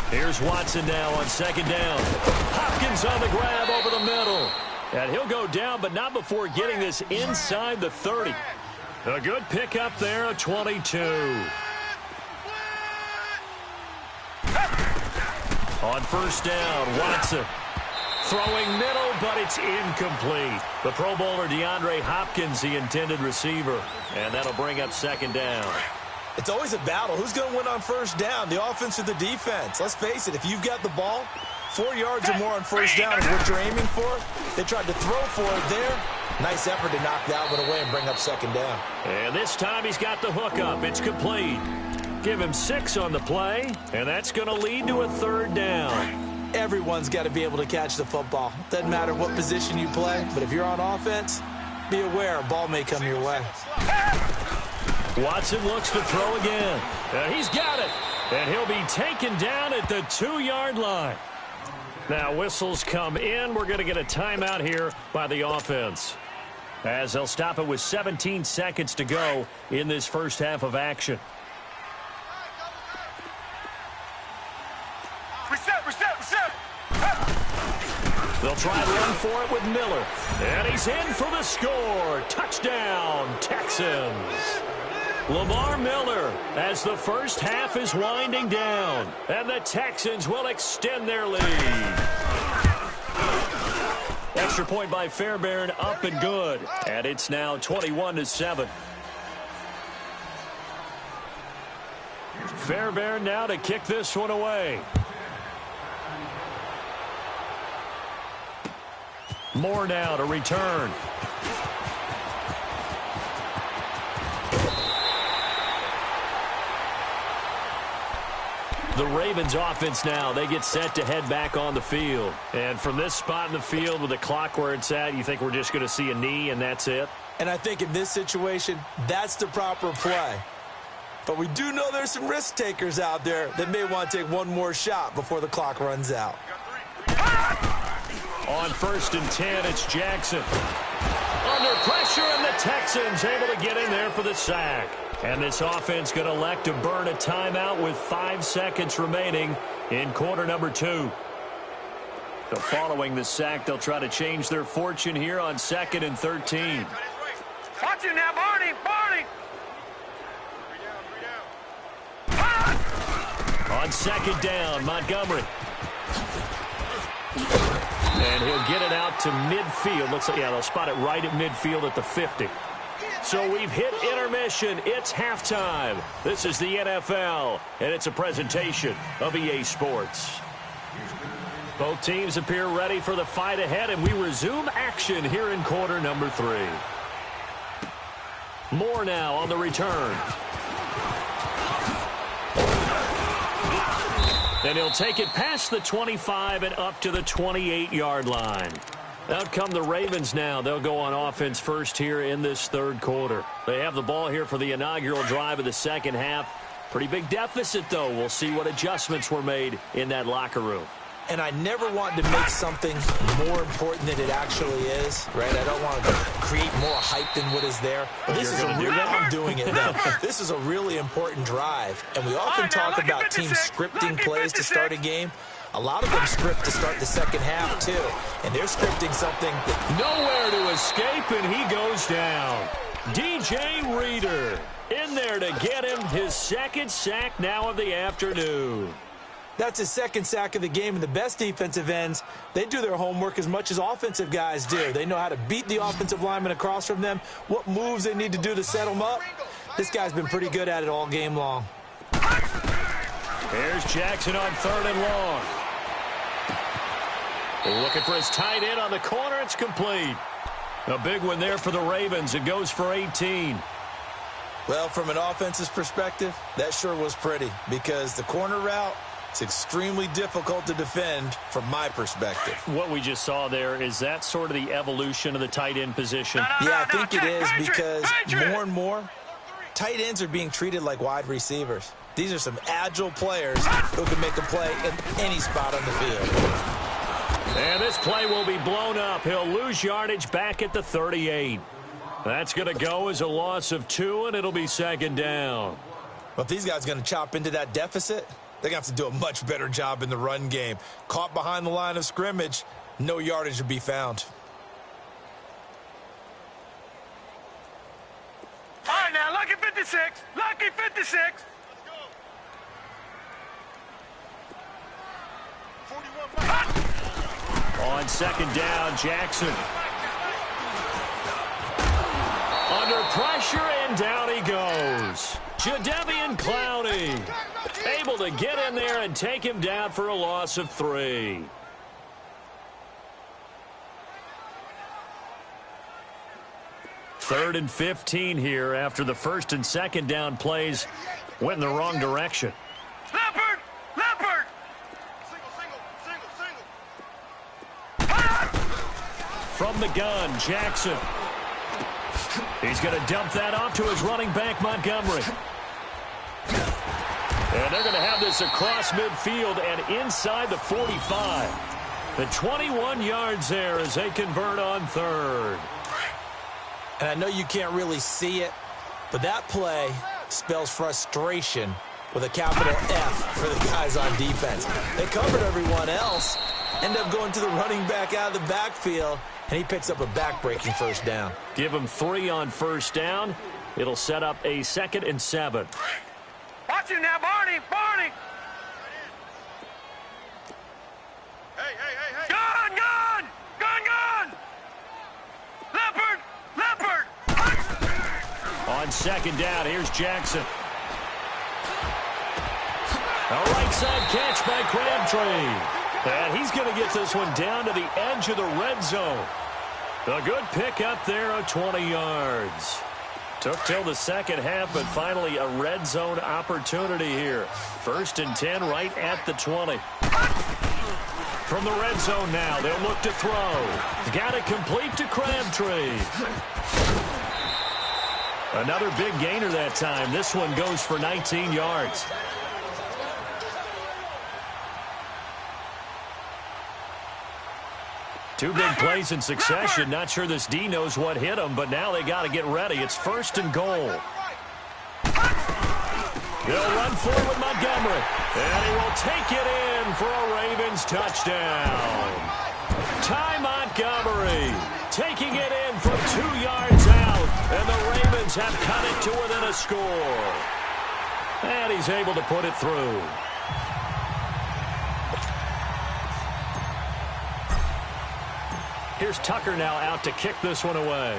Here's Watson now on 2nd down. Hopkins on the grab over the middle. And he'll go down, but not before getting this inside the 30. A good pickup there, a 22. On 1st down, Watson. Throwing middle, but it's incomplete. The Pro Bowler DeAndre Hopkins, the intended receiver. And that'll bring up 2nd down. It's always a battle. Who's going to win on 1st down, the offense or the defense? Let's face it, if you've got the ball, 4 yards or more on 1st down is what you're aiming for. They tried to throw for it there. Nice effort to knock that one away and bring up 2nd down. And this time he's got the hook up. It's complete. Give him 6 on the play, and that's going to lead to a 3rd down. Everyone's got to be able to catch the football. Doesn't matter what position you play, but if you're on offense, be aware a ball may come your way. Watson looks to throw again. He's got it. And he'll be taken down at the 2-yard line. Now whistles come in. We're going to get a timeout here by the offense, as they'll stop it with 17 seconds to go in this first half of action. Reset. They'll try to run for it with Miller. And he's in for the score. Touchdown, Texans. Lamar Miller as the first half is winding down. And the Texans will extend their lead. Extra point by Fairbairn, up and good. And it's now 21-7. Fairbairn now to kick this one away. Moore now to return. The Ravens offense now, they get set to head back on the field. And from this spot in the field with the clock where it's at, you think we're just going to see a knee and that's it? And I think in this situation, that's the proper play. But we do know there's some risk takers out there that may want to take one more shot before the clock runs out. On 1st and 10, it's Jackson. Under pressure, and the Texans able to get in there for the sack. And this offense going to elect to burn a timeout with 5 seconds remaining in quarter number 2. So following the sack, they'll try to change their fortune here on 2nd and 13. Watch it now, Barney! Barney! On 2nd down, Montgomery. And he'll get it out to midfield. Looks like, yeah, they'll spot it right at midfield at the 50. So we've hit intermission. It's halftime. This is the NFL, and it's a presentation of EA Sports. Both teams appear ready for the fight ahead, and we resume action here in quarter number 3. Moore now on the return. And he'll take it past the 25 and up to the 28-yard line. Out come the Ravens now. They'll go on offense first here in this 3rd quarter. They have the ball here for the inaugural drive of the 2nd half. Pretty big deficit, though. We'll see what adjustments were made in that locker room. And I never want to make something more important than it actually is, right? I don't want to create more hype than what is there. But this is I'm doing it now. This is a really important drive. And we often talk about teams scripting plays to start a game. A lot of them script to start the 2nd half, too. And they're scripting something that... Nowhere to escape, and he goes down. DJ Reader in there to get him his 2nd sack now of the afternoon. That's his 2nd sack of the game, and the best defensive ends, they do their homework as much as offensive guys do. They know how to beat the offensive lineman across from them, what moves they need to do to set them up. This guy's been pretty good at it all game long. Here's Jackson on 3rd and long. Looking for his tight end on the corner. It's complete. A big one there for the Ravens. It goes for 18. Well, from an offensive perspective, that sure was pretty because the corner route, it's extremely difficult to defend from my perspective. What we just saw there, is that sort of the evolution of the tight end position? Yeah, I think it is because more and more, tight ends are being treated like wide receivers. These are some agile players who can make a play in any spot on the field. And this play will be blown up. He'll lose yardage back at the 38. That's going to go as a loss of 2, and it'll be 2nd down. Well, if these guys are going to chop into that deficit, they're going to have to do a much better job in the run game. Caught behind the line of scrimmage, no yardage to be found. All right, now, lucky 56. Lucky 56. Let's go. 41. On 2nd down, Jackson. Under pressure, and down he goes. Jadeveon Clowney able to get in there and take him down for a loss of 3. Third and 15 here after the 1st and 2nd down plays went in the wrong direction. Leopard! Leopard! From the gun, Jackson. He's going to dump that off to his running back, Montgomery. And they're going to have this across midfield and inside the 45. The 21 yards there as they convert on 3rd. And I know you can't really see it, but that play spells frustration with a capital F for the guys on defense. They covered everyone else, end up going to the running back out of the backfield, and he picks up a back-breaking 1st down. Give him 3 on 1st down. It'll set up a 2nd and 7. Watch him now, Barney! Barney! Hey! Gun! Gun! Gun! Gun! Leopard! Leopard! On 2nd down, here's Jackson. A right side catch by Crabtree. And he's going to get this one down to the edge of the red zone. A good pick up there of 20 yards. Took till the 2nd half, but finally a red zone opportunity here. 1st and 10 right at the 20. From the red zone now, they'll look to throw. Got it complete to Crabtree. Another big gainer that time. This one goes for 19 yards. Two big plays in succession. Not sure this D knows what hit him, but now they got to get ready. It's 1st and goal. He'll run forward with Montgomery. And he will take it in in for a Ravens touchdown. Ty Montgomery taking it in from 2 yards out, and the Ravens have cut it to within a score. And he's able to put it through. Here's Tucker now out to kick this one away.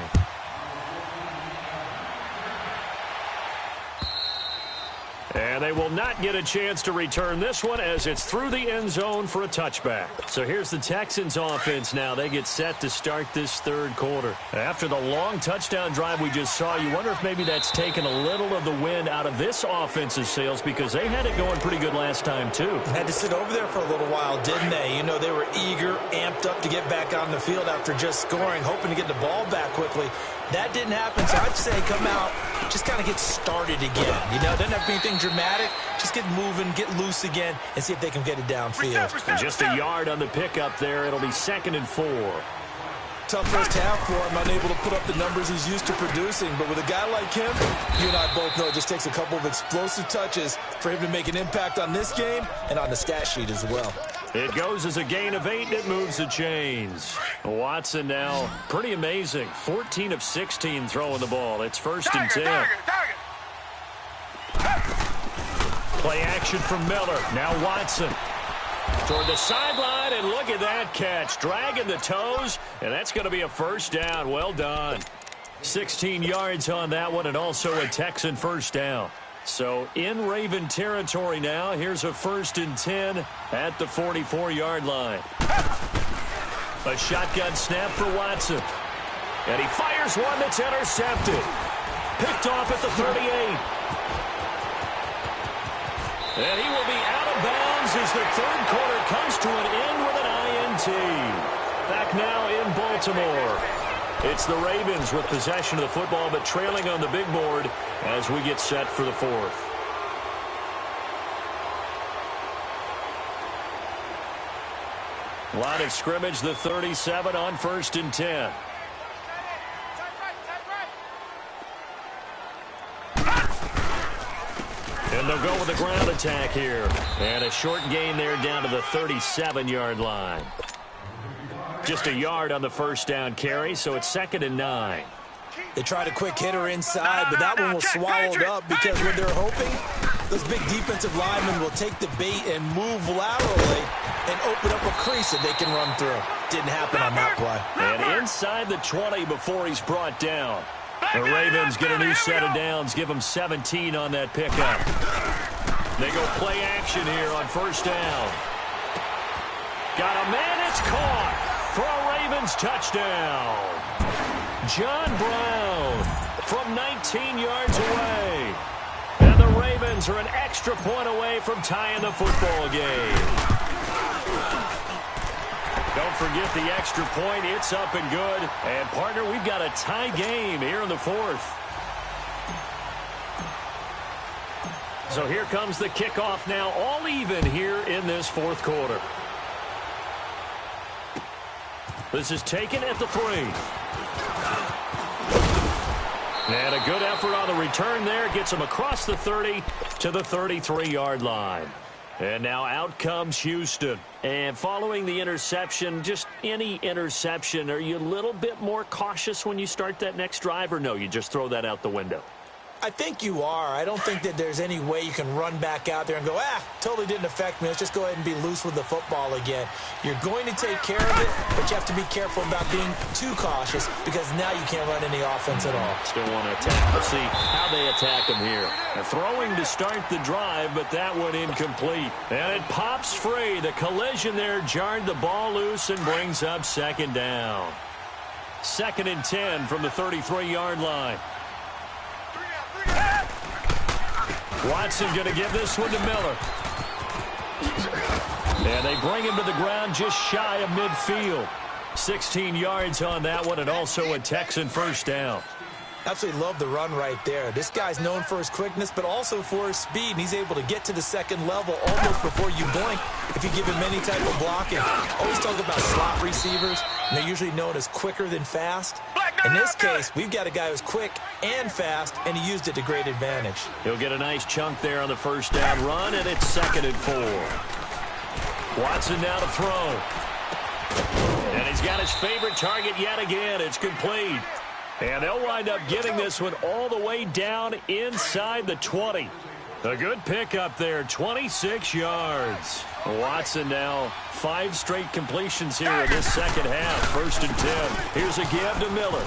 And they will not get a chance to return this one as it's through the end zone for a touchback. So here's the Texans offense now. They get set to start this third quarter. After the long touchdown drive we just saw, you wonder if maybe that's taken a little of the wind out of this offense's sails because they had it going pretty good last time too. Had to sit over there for a little while, didn't they? You know, they were eager, amped up to get back on the field after just scoring, hoping to get the ball back quickly. That didn't happen, so I'd say come out, just kind of get started again. You know, doesn't have to be anything dramatic. Just get moving, get loose again, and see if they can get it downfield. And just a yard on the pickup there. It'll be 2nd and 4. Tough first half for him, unable to put up the numbers he's used to producing. But with a guy like him, you and I both know it just takes a couple of explosive touches for him to make an impact on this game and on the stat sheet as well. It goes as a gain of 8, and it moves the chains. Watson now, pretty amazing. 14 of 16 throwing the ball. It's 1st and 10. Play action from Miller. Now Watson. Toward the sideline, and look at that catch. Dragging the toes, and that's going to be a first down. Well done. 16 yards on that one, and also a Texan first down. So in Raven territory now. Here's a 1st and 10 at the 44-yard line. A shotgun snap for Watson. And he fires one that's intercepted. Picked off at the 38. And he will be out of bounds as the third quarter comes to an end with an INT. Back now in Baltimore. It's the Ravens with possession of the football, but trailing on the big board as we get set for the fourth. Line of scrimmage, the 37 on 1st and 10. And they'll go with a ground attack here. And a short gain there down to the 37-yard line. Just a yard on the first down carry, so it's 2nd and 9. They tried a quick hitter inside, but that one was swallowed up because when they're hoping, those big defensive linemen will take the bait and move laterally and open up a crease that they can run through. Didn't happen on that play. And inside the 20 before he's brought down. The Ravens get a new set of downs, give them 17 on that pickup. They go play action here on first down. Got a man, it's caught for a Ravens touchdown. John Brown from 19 yards away. And the Ravens are an extra point away from tying the football game. Don't forget the extra point. It's up and good. And, partner, we've got a tie game here in the fourth. So here comes the kickoff now, all even here in this fourth quarter. This is taken at the 3. And a good effort on the return there. Gets him across the 30 to the 33-yard line. And now out comes Houston. And following the interception, just any interception, are you a little bit more cautious when you start that next drive, or no, you just throw that out the window? I think you are. I don't think that there's any way you can run back out there and go, totally didn't affect me. Let's just go ahead and be loose with the football again. You're going to take care of it, but you have to be careful about being too cautious because now you can't run any offense at all. Still want to attack. Let's see how they attack him here. They're throwing to start the drive, but that one incomplete. And it pops free. The collision there jarred the ball loose and brings up 2nd down. 2nd and 10 from the 33-yard line. Watson going to give this one to Miller. And they bring him to the ground just shy of midfield. 16 yards on that one, and also a Texan first down. Absolutely love the run right there. This guy's known for his quickness, but also for his speed, and he's able to get to the second level almost before you blink if you give him any type of blocking. Always talk about slot receivers, and they're usually known as quicker than fast. In this case, we've got a guy who's quick and fast, and he used it to great advantage. He'll get a nice chunk there on the first down run, and it's 2nd and 4. Watson now to throw. And he's got his favorite target yet again. It's complete. And they'll wind up getting this one all the way down inside the 20. A good pickup there, 26 yards. Watson now 5 straight completions here in this second half. 1st and 10. Here's a give to Miller.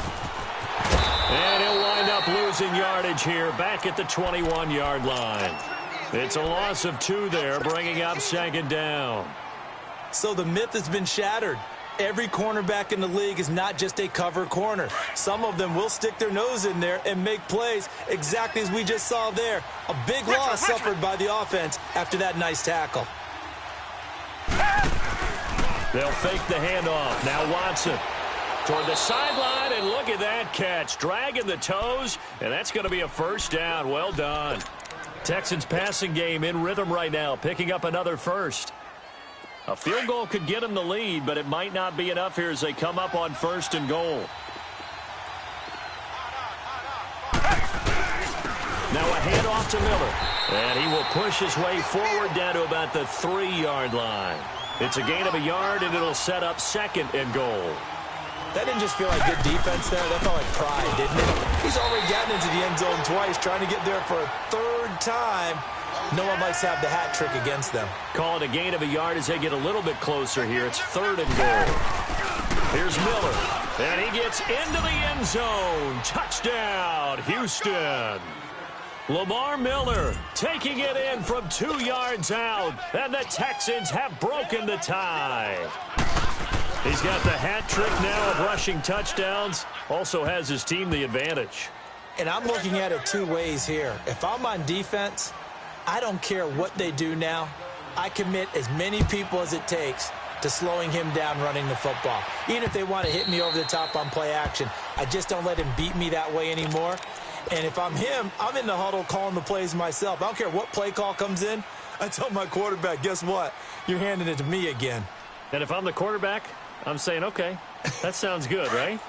And he'll wind up losing yardage here back at the 21-yard line. It's a loss of 2 there, bringing up 2nd down. So the myth has been shattered. Every cornerback in the league is not just a cover corner. Some of them will stick their nose in there and make plays exactly as we just saw there. A big loss suffered by the offense after that nice tackle. They'll fake the handoff. Now Watson toward the sideline, and look at that catch. Dragging the toes, and that's going to be a 1st down. Well done. Texans passing game in rhythm right now, picking up another 1st. A field goal could get them the lead, but it might not be enough here as they come up on 1st and goal. Now a handoff to Miller. And he will push his way forward down to about the 3-yard line. It's a gain of a yard, and it'll set up 2nd and goal. That didn't just feel like good defense there. That felt like pride, didn't it? He's already gotten into the end zone twice, trying to get there for a 3rd time. No one likes to have the hat trick against them. Call it a gain of a yard as they get a little bit closer here. It's 3rd and goal. Here's Miller. And he gets into the end zone. Touchdown, Houston. Lamar Miller taking it in from 2 yards out. And the Texans have broken the tie. He's got the hat trick now of rushing touchdowns. Also has his team the advantage. And I'm looking at it 2 ways here. If I'm on defense, I don't care what they do now. I commit as many people as it takes to slowing him down running the football. Even if they want to hit me over the top on play action, I just don't let him beat me that way anymore. And if I'm him, I'm in the huddle calling the plays myself. I don't care what play call comes in. I tell my quarterback, guess what? You're handing it to me again. And if I'm the quarterback, I'm saying, okay, that sounds good, right?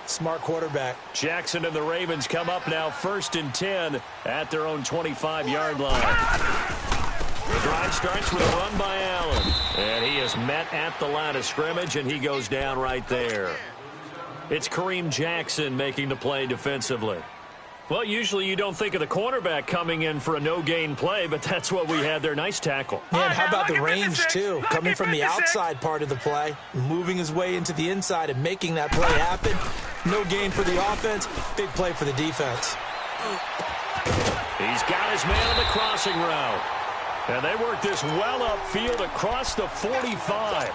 Smart quarterback. Jackson and the Ravens come up now 1st and 10 at their own 25-yard line. The drive starts with a run by Allen. And he is met at the line of scrimmage, and he goes down right there. It's Kareem Jackson making the play defensively. Well, usually you don't think of the cornerback coming in for a no-gain play, but that's what we had there. Nice tackle. Man, how about the range, too? Coming from the outside part of the play, moving his way into the inside and making that play happen. No gain for the offense, big play for the defense. He's got his man on the crossing route. And they work this well upfield across the 45.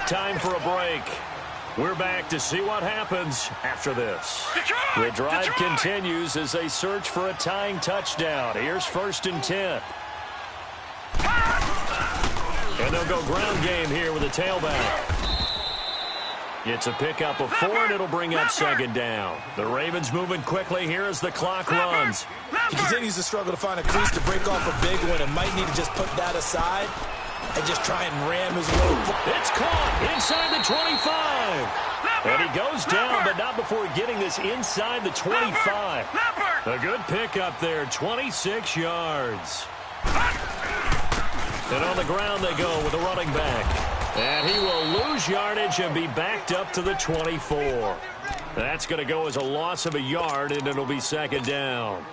Time for a break. We're back to see what happens after this. The drive continues as they search for a tying touchdown. Here's 1st and 10. And they'll go ground game here with a tailback. It's a pickup of 4, and it'll bring up 2nd down. The Ravens moving quickly here as the clock runs. He continues to struggle to find a crease to break off a big one and might need to just put that aside and just try and ram his way. It's caught inside the 25. And he goes down, but not before getting this inside the 25. A good pickup there, 26 yards. And on the ground they go with a running back. And he will lose yardage and be backed up to the 24. That's going to go as a loss of a yard, and it'll be 2nd down.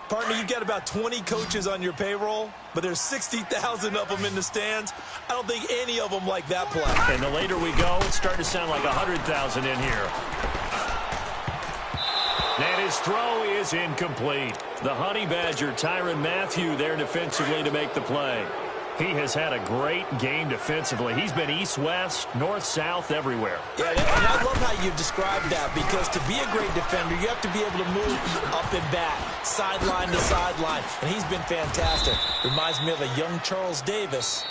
Partner, you've got about 20 coaches on your payroll, but there's 60,000 of them in the stands. I don't think any of them like that play. And the later we go, it's starting to sound like 100,000 in here. And his throw is incomplete. The Honey Badger, Tyrann Mathieu, there defensively to make the play. He has had a great game defensively. He's been east-west, north-south, everywhere. Yeah, and I love how you described that, because to be a great defender, you have to be able to move up and back, sideline to sideline, and he's been fantastic. Reminds me of a young Charles Davis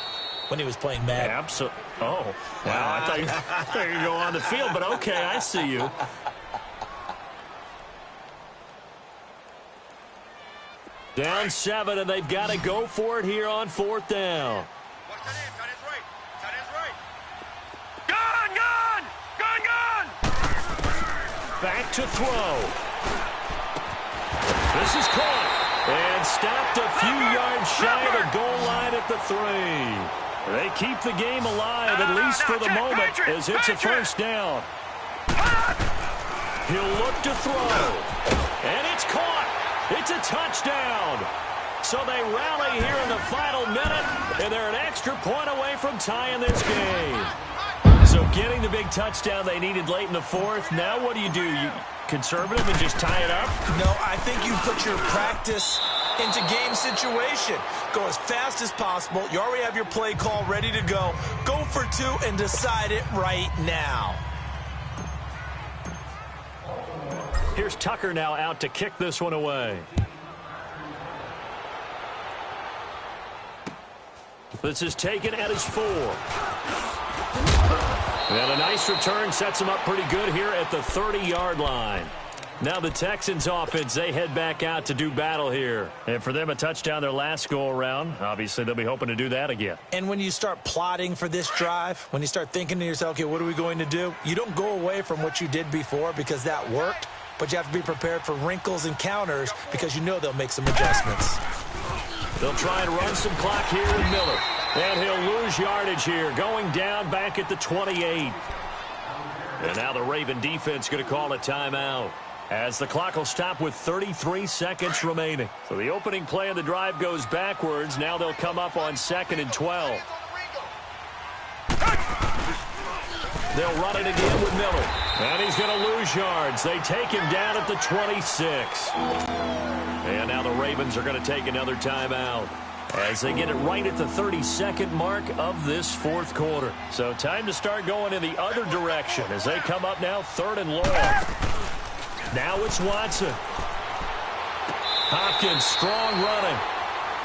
when he was playing Madden. Absolutely. Oh, wow. I thought you were going to go on the field, but okay, I see you. Down 7, and they've got to go for it here on 4th down. Back to throw. This is caught and stopped a few yards shy of the goal line at the 3. They keep the game alive, at least for the moment, as it's a first down. He'll look to throw. And it's caught. It's a touchdown. So they rally here in the final minute, and they're an extra point away from tying this game. So getting the big touchdown they needed late in the fourth. Now what do? You conservative and just tie it up? No, I think you put your practice into game situation. Go as fast as possible. You already have your play call ready to go. Go for two and decide it right now. Here's Tucker now out to kick this one away. This is taken at his 4. And a nice return sets him up pretty good here at the 30-yard line. Now the Texans offense, they head back out to do battle here. And for them, a touchdown their last go-around. Obviously, they'll be hoping to do that again. And when you start plotting for this drive, when you start thinking to yourself, okay, what are we going to do? You don't go away from what you did before because that worked, but you have to be prepared for wrinkles and counters because you know they'll make some adjustments. They'll try and run some clock here with Miller. And he'll lose yardage here, going down back at the 28. And now the Raven defense going to call a timeout, as the clock will stop with 33 seconds remaining. So the opening play of the drive goes backwards. Now they'll come up on 2nd and 12. They'll run it again with Miller. And he's going to lose yards. They take him down at the 26. And now the Ravens are going to take another timeout as they get it right at the 32nd mark of this fourth quarter. So time to start going in the other direction as they come up now 3rd and long. Now it's Watson. Hopkins, strong running.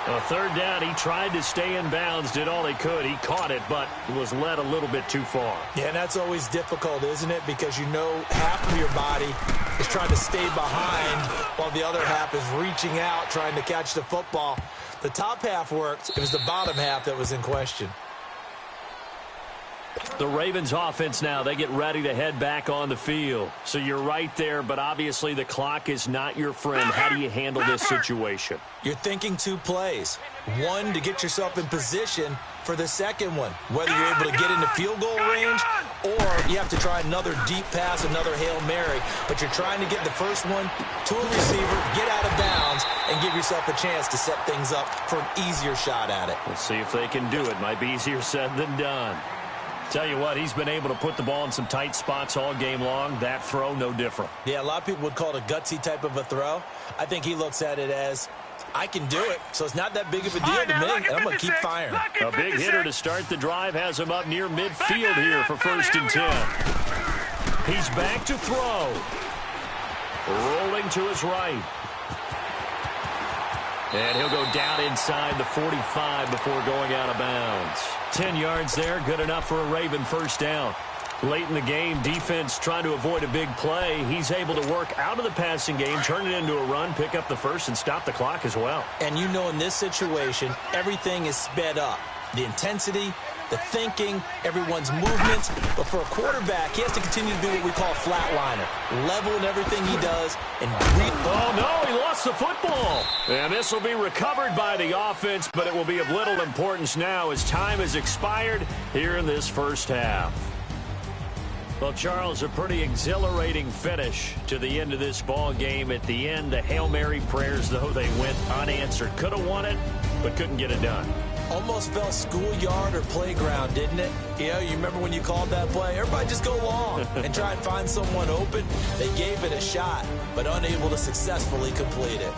A 3rd down, he tried to stay in bounds, did all he could. He caught it, but was led a little bit too far. Yeah, and that's always difficult, isn't it? Because you know half of your body is trying to stay behind while the other half is reaching out, trying to catch the football. The top half worked. It was the bottom half that was in question. The Ravens offense now, they get ready to head back on the field. So you're right there, but obviously the clock is not your friend. How do you handle this situation? You're thinking 2 plays. One, to get yourself in position for the second one, whether you're able to get into field goal range or you have to try another deep pass, another Hail Mary. But you're trying to get the first one to a receiver, get out of bounds, and give yourself a chance to set things up for an easier shot at it. Let's see if they can do it. Might be easier said than done. Tell you what, he's been able to put the ball in some tight spots all game long. That throw, no different. Yeah, a lot of people would call it a gutsy type of a throw. I think he looks at it as, I can do it, so it's not that big of a deal to me, and I'm going to keep firing. A big hitter to start the drive has him up near midfield here for 1st and 10. He's back to throw. Rolling to his right. And he'll go down inside the 45 before going out of bounds. 10 yards there, good enough for a Raven first down. Late in the game, defense trying to avoid a big play. He's able to work out of the passing game, turn it into a run, pick up the first, and stop the clock as well. And you know in this situation, everything is sped up. The intensity, the thinking, everyone's movements. But for a quarterback, he has to continue to do what we call flatliner. Level in everything he does. And oh, no, he lost the football. And this will be recovered by the offense, but it will be of little importance now as time has expired here in this first half. Well, Charles, a pretty exhilarating finish to the end of this ball game. At the end, the Hail Mary prayers, though, they went unanswered. Could have won it, but couldn't get it done. Almost felt schoolyard or playground, didn't it? You know, you remember when you called that play? Everybody just go long and try and find someone open. They gave it a shot, but unable to successfully complete it.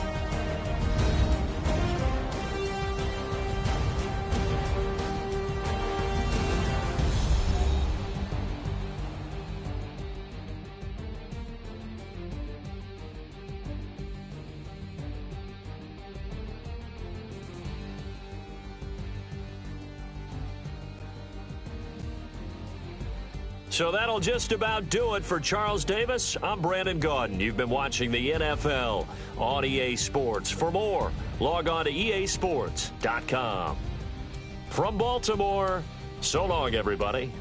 So that'll just about do it for Charles Davis. I'm Brandon Gaudin. You've been watching the NFL on EA Sports. For more, log on to easports.com. From Baltimore, so long, everybody.